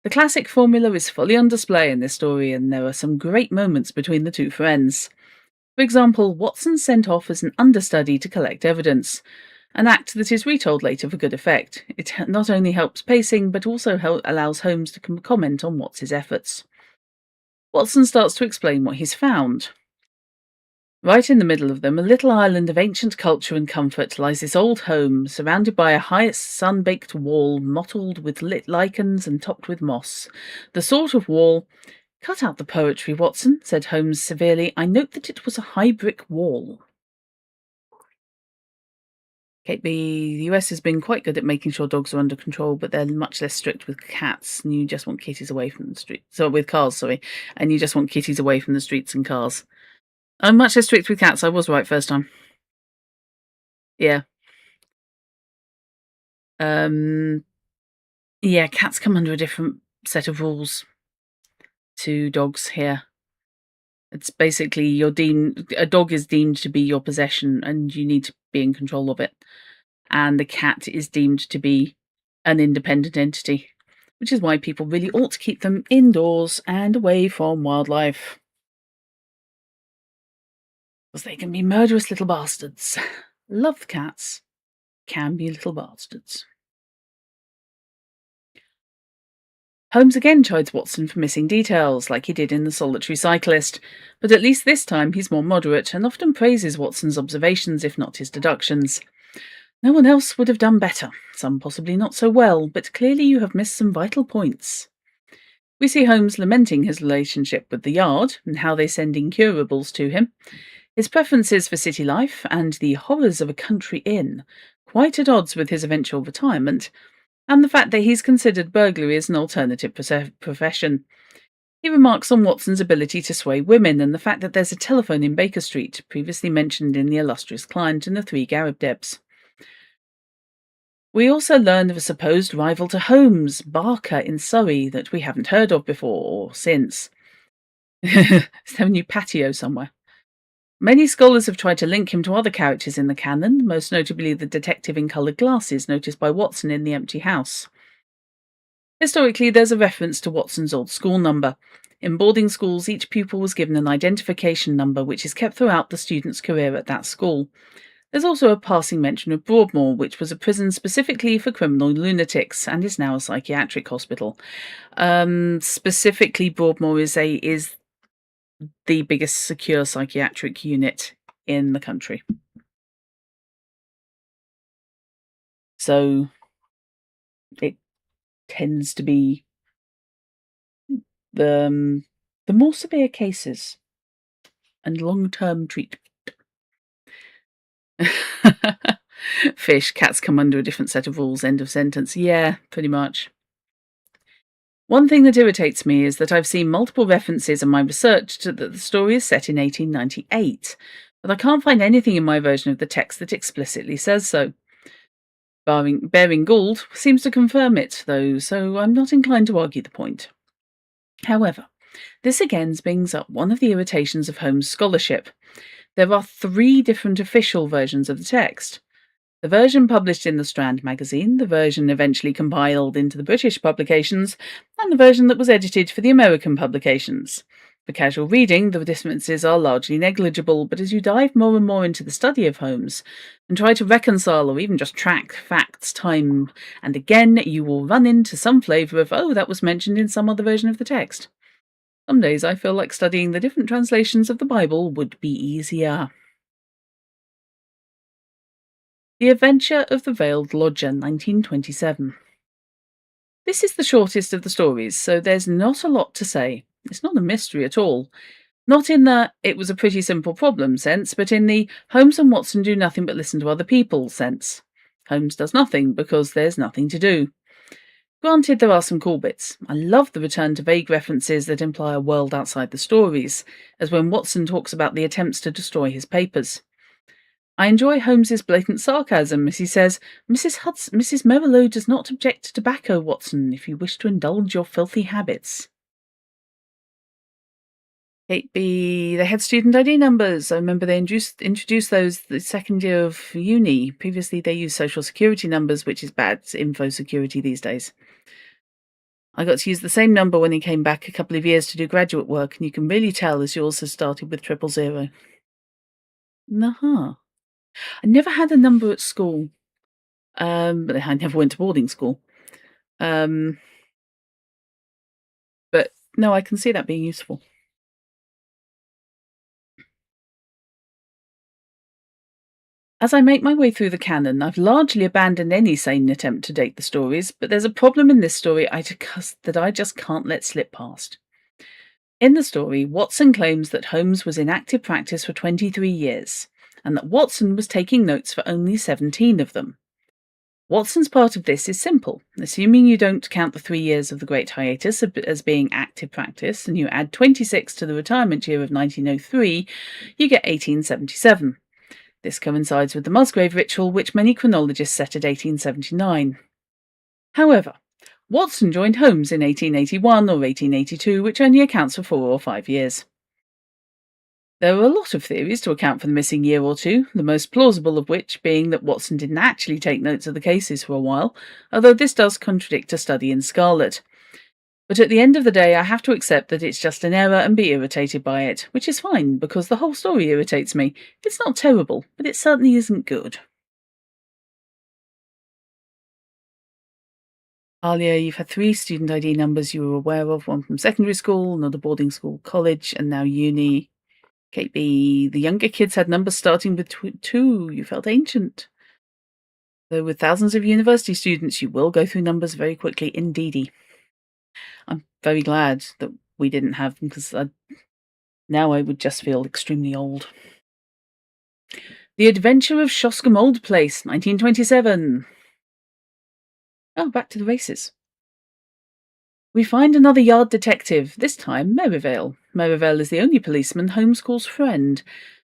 The classic formula is fully on display in this story, and there are some great moments between the two friends. For example, Watson's sent off as an understudy to collect evidence, an act that is retold later for good effect. It not only helps pacing, but also allows Holmes to comment on Watts's efforts. Watson starts to explain what he's found. Right in the middle of them, a little island of ancient culture and comfort, lies this old home, surrounded by a high sun-baked wall, mottled with lit lichens and topped with moss. The sort of wall— "Cut out the poetry, Watson," said Holmes severely. "I note that it was a high brick wall." Okay, the US has been quite good at making sure dogs are under control, but they're much less strict with cats, and you just want kitties away from the streets. So with cars, sorry, and you just want kitties away from the streets and cars. I'm much less strict with cats. I was right first time. Yeah. Yeah, cats come under a different set of rules to dogs here. It's basically a dog is deemed to be your possession and you need to be in control of it. And the cat is deemed to be an independent entity, which is why people really ought to keep them indoors and away from wildlife. Because they can be murderous little bastards. Love cats. Can be little bastards. Holmes again chides Watson for missing details, like he did in The Solitary Cyclist, but at least this time he's more moderate and often praises Watson's observations, if not his deductions. "No one else would have done better, some possibly not so well, but clearly you have missed some vital points." We see Holmes lamenting his relationship with the Yard and how they send incurables to him, his preferences for city life and the horrors of a country inn, quite at odds with his eventual retirement, and the fact that he's considered burglary as an alternative profession. He remarks on Watson's ability to sway women and the fact that there's a telephone in Baker Street, previously mentioned in The Illustrious Client and The Three Garibdebs. We also learn of a supposed rival to Holmes, Barker in Surrey, that we haven't heard of before or since. Is there a new patio somewhere? Many scholars have tried to link him to other characters in the canon, most notably the detective in coloured glasses noticed by Watson in The Empty House. Historically, there's a reference to Watson's old school number. In boarding schools, each pupil was given an identification number which is kept throughout the student's career at that school. There's also a passing mention of Broadmoor, which was a prison specifically for criminal lunatics and is now a psychiatric hospital. Specifically, Broadmoor is the biggest secure psychiatric unit in the country. So it tends to be the more severe cases and long-term treatment. Fish, cats come under a different set of rules, end of sentence. Yeah, pretty much. One thing that irritates me is that I've seen multiple references in my research to that the story is set in 1898, but I can't find anything in my version of the text that explicitly says so. Baring Gould seems to confirm it, though, so I'm not inclined to argue the point. However, this again brings up one of the irritations of Holmes' scholarship. There are 3 different official versions of the text. The version published in the Strand magazine, the version eventually compiled into the British publications, and the version that was edited for the American publications. For casual reading, the differences are largely negligible, but as you dive more and more into the study of Holmes and try to reconcile or even just track facts time and again, you will run into some flavour of, oh, that was mentioned in some other version of the text. Some days I feel like studying the different translations of the Bible would be easier. The Adventure of the Veiled Lodger, 1927. This is the shortest of the stories, so there's not a lot to say. It's not a mystery at all. Not in the it was a pretty simple problem sense, but in the Holmes and Watson do nothing but listen to other people sense. Holmes does nothing because there's nothing to do. Granted, there are some cool bits. I love the return to vague references that imply a world outside the stories, as when Watson talks about the attempts to destroy his papers. I enjoy Holmes's blatant sarcasm as he says, Mrs. Merrilow does not object to tobacco, Watson, if you wish to indulge your filthy habits. They had student ID numbers. I remember they introduced those the second year of uni. Previously, they used social security numbers, which is bad info security these days. I got to use the same number when he came back a couple of years to do graduate work, and you can really tell as yours has started with 000. Nah. I never had a number at school, but I never went to boarding school. But no, I can see that being useful. As I make my way through the canon, I've largely abandoned any sane attempt to date the stories, but there's a problem in this story that I just can't let slip past. In the story, Watson claims that Holmes was in active practice for 23 years, and that Watson was taking notes for only 17 of them. Watson's part of this is simple. Assuming you don't count the 3 years of the Great Hiatus as being active practice, and you add 26 to the retirement year of 1903, you get 1877. This coincides with the Musgrave ritual, which many chronologists set at 1879. However, Watson joined Holmes in 1881 or 1882, which only accounts for 4 or 5 years. There are a lot of theories to account for the missing year or two, the most plausible of which being that Watson didn't actually take notes of the cases for a while, although this does contradict a study in Scarlet. But at the end of the day, I have to accept that it's just an error and be irritated by it, which is fine, because the whole story irritates me. It's not terrible, but it certainly isn't good. Alia, you've had 3 student ID numbers you were aware of, one from secondary school, another boarding school, college, and now uni. Kate B, the younger kids had numbers starting with 2. You felt ancient. Though with thousands of university students, you will go through numbers very quickly indeedy. I'm very glad that we didn't have them, because now I would just feel extremely old. The Adventure of Shoscombe Old Place, 1927. Oh, back to the races. We find another yard detective, this time Merivale. Merivale is the only policeman Holmes calls friend,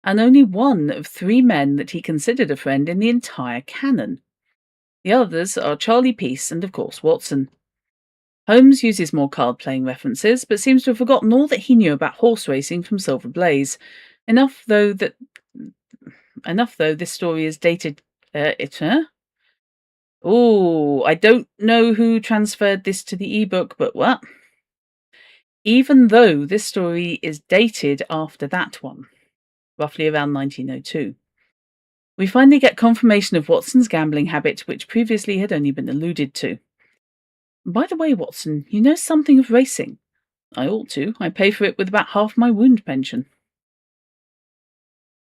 and only one of 3 men that he considered a friend in the entire canon. The others are Charlie Peace and, of course, Watson. Holmes uses more card-playing references, but seems to have forgotten all that he knew about horse racing from Silver Blaze. Enough, though, this story is dated... Oh, I don't know who transferred this to the ebook, but what? Even though this story is dated after that one, roughly around 1902. We finally get confirmation of Watson's gambling habit, which previously had only been alluded to. By the way, Watson, you know something of racing. I ought to. I pay for it with about half my wound pension.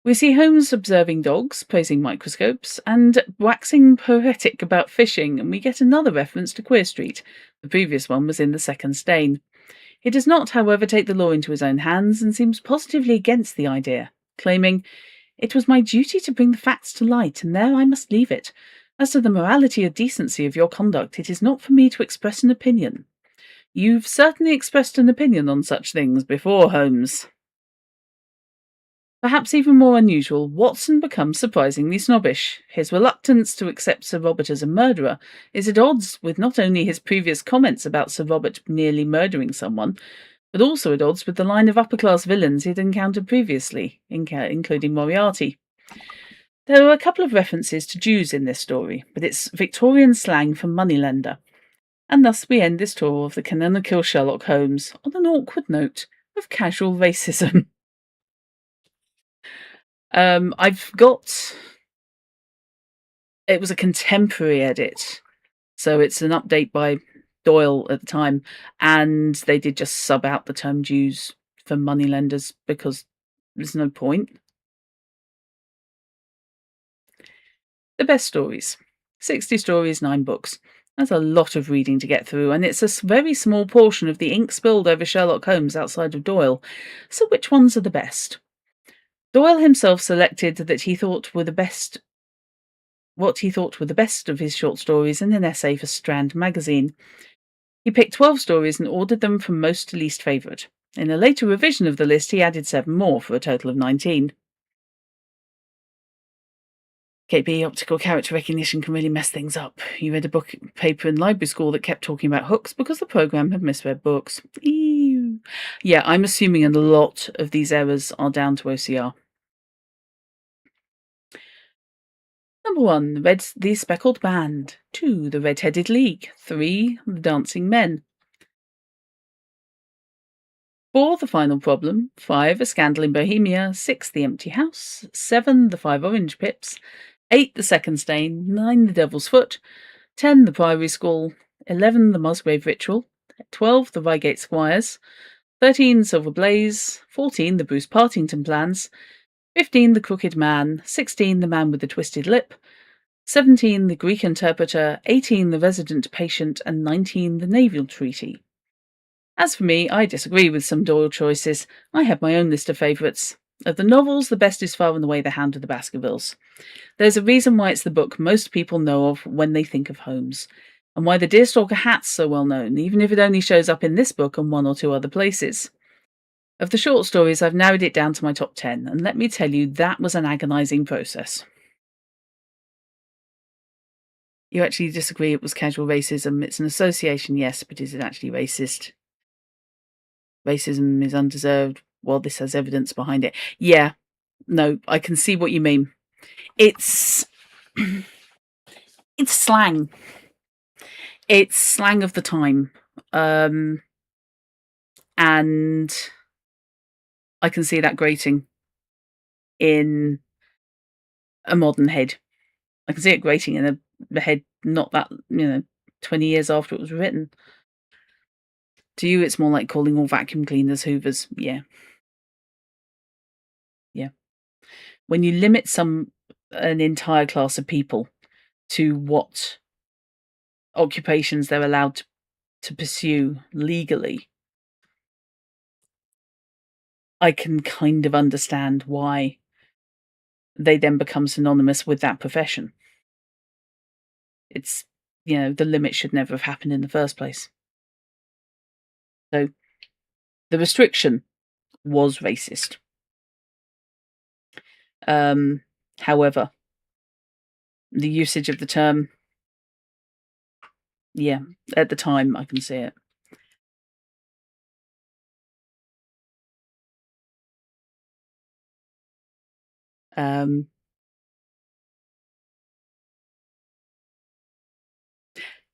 We see Holmes observing dogs, praising microscopes, and waxing poetic about fishing, and we get another reference to Queer Street. The previous one was in the second stain. He does not, however, take the law into his own hands and seems positively against the idea, claiming, "It was my duty to bring the facts to light, and there I must leave it. As to the morality or decency of your conduct, it is not for me to express an opinion." You've certainly expressed an opinion on such things before, Holmes. Perhaps even more unusual, Watson becomes surprisingly snobbish. His reluctance to accept Sir Robert as a murderer is at odds with not only his previous comments about Sir Robert nearly murdering someone, but also at odds with the line of upper-class villains he'd encountered previously, including Moriarty. There are a couple of references to Jews in this story, but it's Victorian slang for moneylender. And thus we end this tour of the canonical Sherlock Holmes on an awkward note of casual racism. I've got. It was a contemporary edit, so it's an update by Doyle at the time, and they did just sub out the term Jews for moneylenders because there's no point. The best stories. 60 stories, 9 books. That's a lot of reading to get through, and it's a very small portion of the ink spilled over Sherlock Holmes outside of Doyle. So which ones are the best? Doyle himself selected that he thought were the best what he thought were the best of his short stories in an essay for Strand magazine. He picked 12 stories and ordered them from most to least favourite. In a later revision of the list, he added 7 more for a total of 19. KB, optical character recognition can really mess things up. You read a book paper in library school that kept talking about hooks because the programme had misread books. Ew. Yeah, I'm assuming a lot of these errors are down to OCR. Number 1, the Speckled Band. 2, the Red-Headed League. 3, the Dancing Men. 4, The Final Problem. 5, A Scandal in Bohemia. 6, The Empty House. 7, The 5 Orange Pips. 8, The Second Stain. 9, The Devil's Foot. 10, The Priory School. 11, The Musgrave Ritual. 12, The Reigate Squires. 13, Silver Blaze. 14, The Bruce Partington Plans. 15, The Crooked Man. 16, The Man with the Twisted Lip. 17, The Greek Interpreter. 18, The Resident Patient. And 19, The Naval Treaty. As for me, I disagree with some Doyle choices. I have my own list of favourites. Of the novels, the best is far and away The Hound of the Baskervilles. There's a reason why it's the book most people know of when they think of Holmes, and why the Deerstalker hat's so well known, even if it only shows up in this book and 1 or 2 other places. Of the short stories, I've narrowed it down to my top 10, and let me tell you, that was an agonising process. You actually disagree it was casual racism. It's an association, yes, but is it actually racist? Racism is undeserved, while this has evidence behind it. Yeah, no, I can see what you mean. It's it's slang. It's slang of the time. And I can see that grating in a modern head. I can see it grating in a head not that, 20 years after it was written. To you, it's more like calling all vacuum cleaners Hoovers. Yeah. Yeah. When you limit an entire class of people to what occupations they're allowed to pursue legally, I can kind of understand why they then become synonymous with that profession. It's, the limit should never have happened in the first place. So the restriction was racist. However, the usage of the term, yeah, at the time I can see it.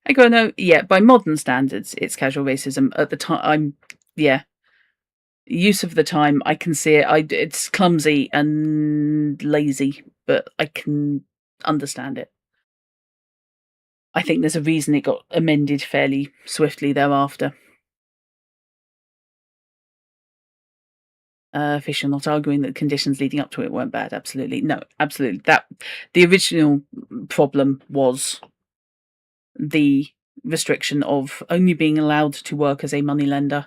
I go, no, yeah, by modern standards, it's casual racism. At the time, yeah, use of the time, I can see it. It's clumsy and lazy, but I can understand it. I think there's a reason it got amended fairly swiftly thereafter. Fisher not arguing that the conditions leading up to it weren't bad. Absolutely. No, absolutely. The original problem was the restriction of only being allowed to work as a moneylender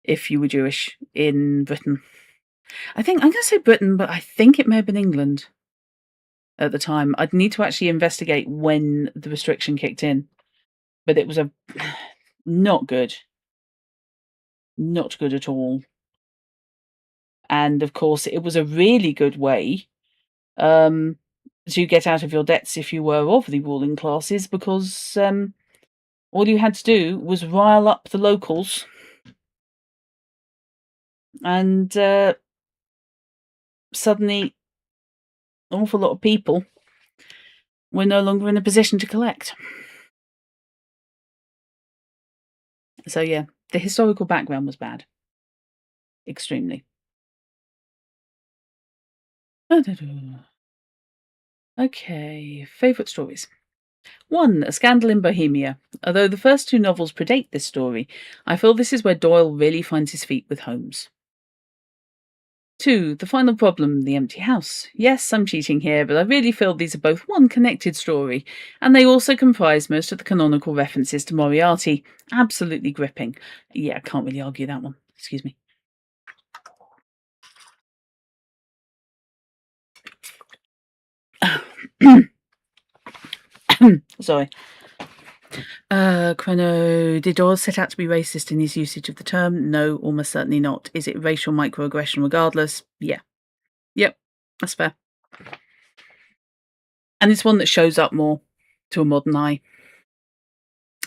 if you were Jewish in Britain. I'm going to say Britain, but I think it may have been England at the time. I'd need to actually investigate when the restriction kicked in, but it was not good. Not good at all. And of course, it was a really good way to get out of your debts if you were of the ruling classes, because all you had to do was rile up the locals, and suddenly an awful lot of people were no longer in a position to collect. So yeah, the historical background was bad. Extremely. Okay, favourite stories. 1. A Scandal in Bohemia. Although the first 2 novels predate this story, I feel this is where Doyle really finds his feet with Holmes. 2. The Final Problem, The Empty House. Yes, I'm cheating here, but I really feel these are both one connected story, and they also comprise most of the canonical references to Moriarty. Absolutely gripping. Yeah, I can't really argue that one. Excuse me. Sorry. Chrono, did Doyle set out to be racist in his usage of the term? No, almost certainly not. Is it racial microaggression regardless? Yeah. Yep, that's fair. And it's one that shows up more to a modern eye.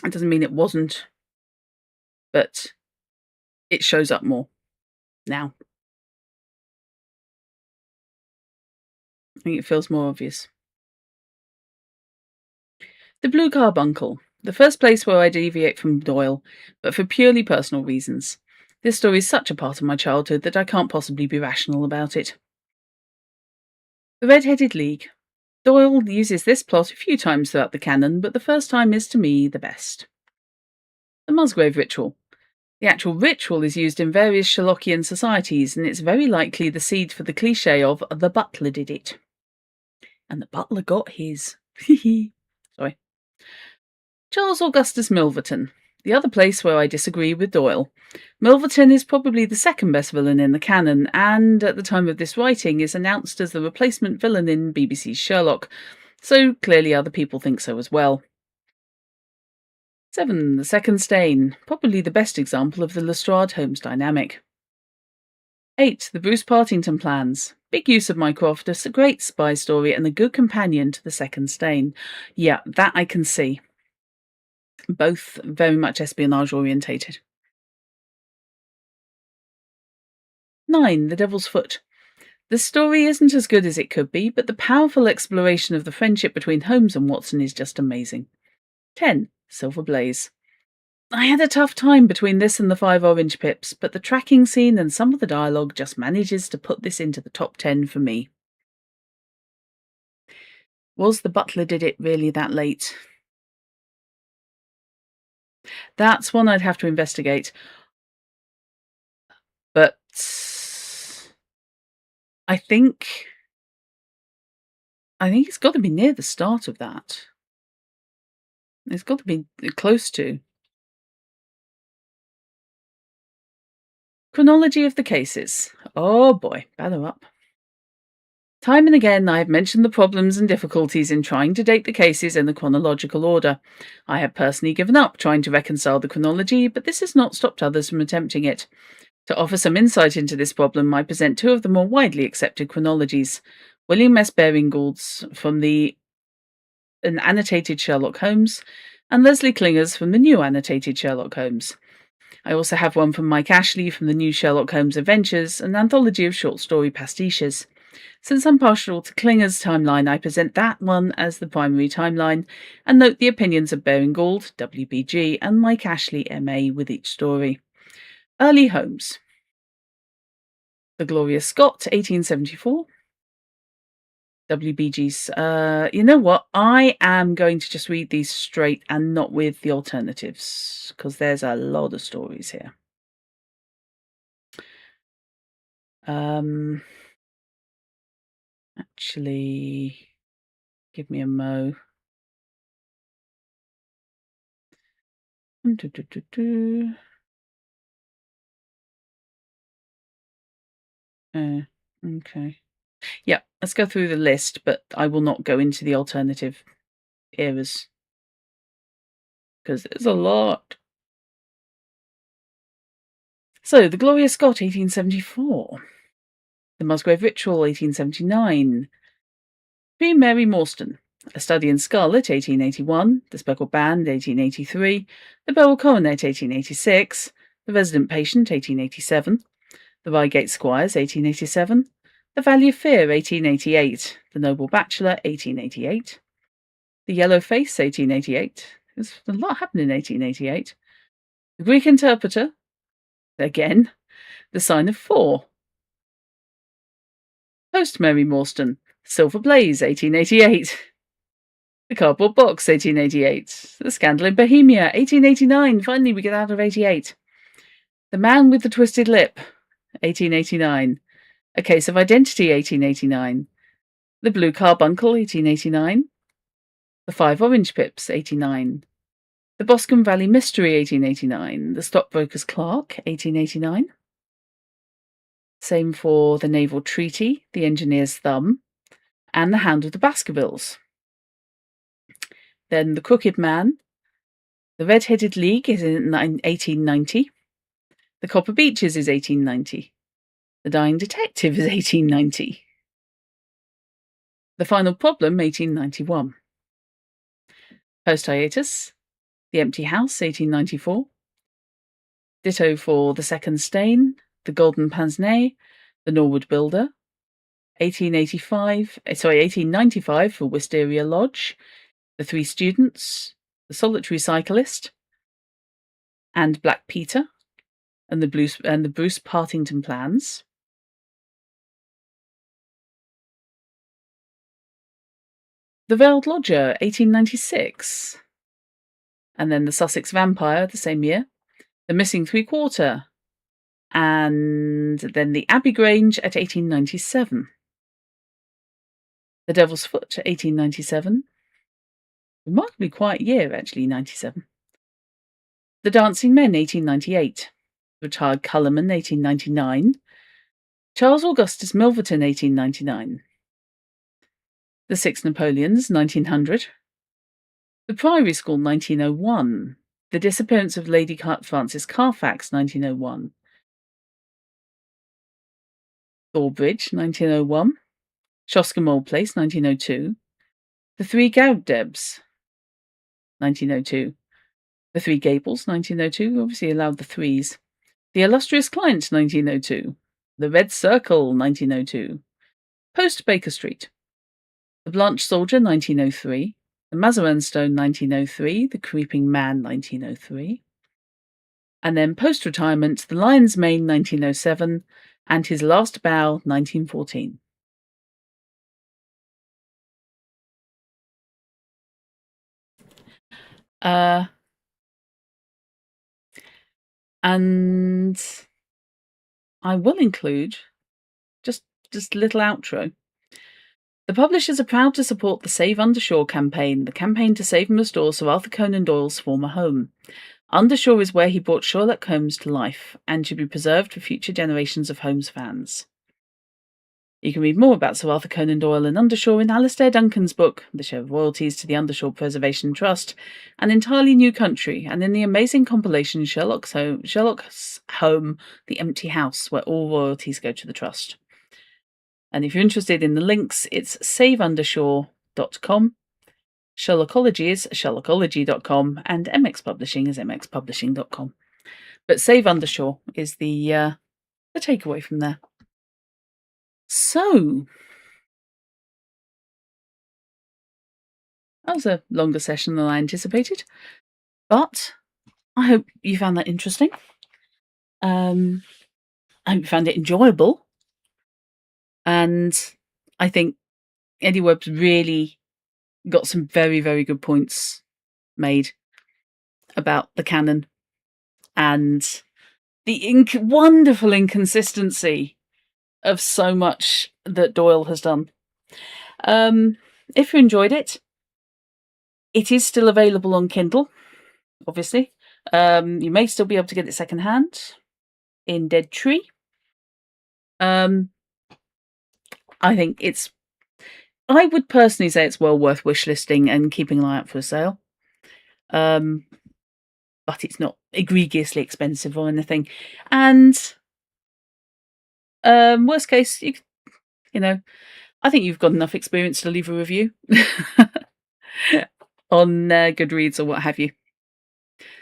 It doesn't mean it wasn't, but it shows up more now. I think it feels more obvious. The Blue Carbuncle. The first place where I deviate from Doyle, but for purely personal reasons. This story is such a part of my childhood that I can't possibly be rational about it. The Red-Headed League. Doyle uses this plot a few times throughout the canon, but the first time is, to me, the best. The Musgrave Ritual. The actual ritual is used in various Sherlockian societies, and it's very likely the seed for the cliché of the butler did it. And the butler got his. Sorry. Charles Augustus Milverton. The other place where I disagree with Doyle. Milverton is probably the second best villain in the canon, and at the time of this writing is announced as the replacement villain in BBC's Sherlock, so clearly other people think so as well. 7. The Second Stain. Probably the best example of the Lestrade-Holmes dynamic. 8. The Bruce Partington Plans. Big use of Mycroft, a great spy story and a good companion to The Second Stain. Yeah, that I can see. Both very much espionage orientated. 9. The Devil's Foot. The story isn't as good as it could be, but the powerful exploration of the friendship between Holmes and Watson is just amazing. 10. Silver Blaze. I had a tough time between this and the 5 Orange Pips, but the tracking scene and some of the dialogue just manages to put this into the top 10 for me. Was The Butler Did It really that late? That's one I'd have to investigate. But I think it's got to be near the start of that. It's got to be close to. Chronology of the cases. Oh boy, batter up. Time and again I have mentioned the problems and difficulties in trying to date the cases in the chronological order. I have personally given up trying to reconcile the chronology, but this has not stopped others from attempting it. To offer some insight into this problem, I present 2 of the more widely accepted chronologies. William S. Baring-Gould's from an annotated Sherlock Holmes, and Leslie Klinger's from the new annotated Sherlock Holmes. I also have one from Mike Ashley from the new Sherlock Holmes Adventures, an anthology of short story pastiches. Since I'm partial to Klinger's timeline, I present that one as the primary timeline and note the opinions of Baring Gould, WBG, and Mike Ashley, MA, with each story. Early Holmes. The Gloria Scott, 1874. WBG's. You know what? I am going to just read these straight and not with the alternatives, because there's a lot of stories here. Actually, give me a mo. Okay. Yeah, let's go through the list, but I will not go into the alternative eras because there's a lot. So, the Gloria Scott, 1874. The Musgrave Ritual, 1879. Queen Mary Morstan. A Study in Scarlet, 1881. The Speckled Band, 1883. The Beryl Coronet, 1886. The Resident Patient, 1887. The Reigate Squires, 1887. The Valley of Fear, 1888. The Noble Bachelor, 1888. The Yellow Face, 1888. There's a lot happened in 1888. The Greek Interpreter, again. The Sign of Four. Post Mary Morstan. Silver Blaze, 1888. The Cardboard Box, 1888. The Scandal in Bohemia, 1889. Finally, we get out of 88. The Man with the Twisted Lip, 1889. A Case of Identity, 1889. The Blue Carbuncle, 1889. The Five Orange Pips, 89. The Boscombe Valley Mystery, 1889. The Stockbroker's Clerk, 1889. Same for The Naval Treaty, The Engineer's Thumb, and The Hound of the Baskervilles. Then The Crooked Man. The Red-Headed League is in 1890. The Copper Beeches is 1890. The Dying Detective is 1890. The Final Problem, 1891. Post-hiatus. The Empty House, 1894. Ditto for The Second Stain, The Golden Pince-Nez, The Norwood Builder. 1895 for Wisteria Lodge, The Three Students, The Solitary Cyclist, and Black Peter, and the Bruce Partington Plans. The Veiled Lodger, 1896. And then The Sussex Vampire, the same year. The Missing Three-Quarter. And then The Abbey Grange at 1897. The Devil's Foot, 1897. Remarkably quiet year, actually, 97. The Dancing Men, 1898. Retired Colourman, 1899. Charles Augustus Milverton, 1899. The Six Napoleons, 1900. The Priory School, 1901. The Disappearance of Lady Frances Carfax, 1901. Thorbridge, 1901. Shoscombe Old Place, 1902. The Three Gowdebs, 1902. The Three Gables, 1902. Obviously allowed the threes. The Illustrious Client, 1902. The Red Circle, 1902. Post Baker Street. The Blanche Soldier, 1903. The Mazarin Stone, 1903. The Creeping Man, 1903. And then post-retirement, The Lion's Mane, 1907. And His Last Bow, 1914. And I will include just a little outro. The publishers are proud to support the Save Undershore campaign, the campaign to save and restore Sir Arthur Conan Doyle's former home. Undershore is where he brought Sherlock Holmes to life and should be preserved for future generations of Holmes fans. You can read more about Sir Arthur Conan Doyle and Undershore in Alastair Duncan's book, The Share of Royalties to the Undershore Preservation Trust, An Entirely New Country, and in the amazing compilation Sherlock's Home, The Empty House, where all royalties go to the trust. And if you're interested in the links, it's saveundershore.com, Sherlockology is sherlockology.com, and MX Publishing is mxpublishing.com. But Save Undershore is the takeaway from there. So, that was a longer session than I anticipated, but I hope you found that interesting. I hope you found it enjoyable, and I think Eddie Webb's really got some very, very good points made about the canon and the wonderful inconsistency of so much that Doyle has done. If you enjoyed it, it is still available on Kindle, obviously. You may still be able to get it secondhand in Dead Tree. I think I would personally say it's well worth wishlisting and keeping an eye out for a sale. But it's not egregiously expensive or anything. And worst case, you know, I think you've got enough experience to leave a review on Goodreads or what have you.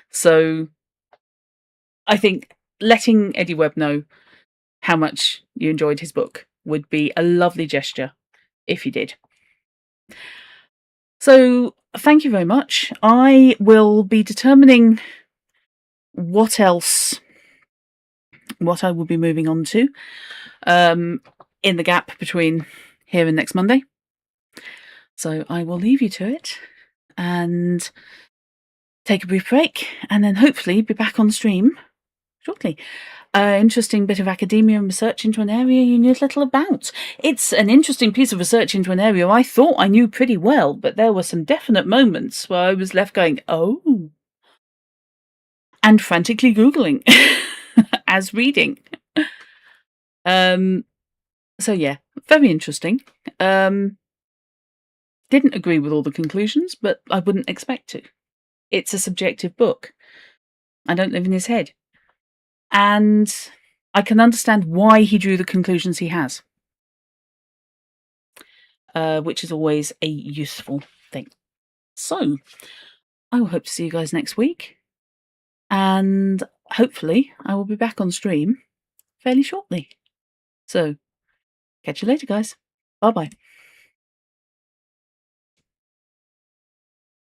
So I think letting Eddie Webb know how much you enjoyed his book would be a lovely gesture if you did. So thank you very much. I will be determining what I will be moving on to in the gap between here and next Monday. So I will leave you to it and take a brief break and then hopefully be back on stream shortly. Interesting bit of academia and research into an area you knew little about. It's an interesting piece of research into an area I thought I knew pretty well, but there were some definite moments where I was left going, oh, and frantically Googling as reading. So yeah, very interesting. Didn't agree with all the conclusions, but I wouldn't expect to. It's a subjective book. I don't live in his head. And I can understand why he drew the conclusions he has, which is always a useful thing. So, I will hope to see you guys next week. And hopefully, I will be back on stream fairly shortly. So, catch you later, guys. Bye-bye.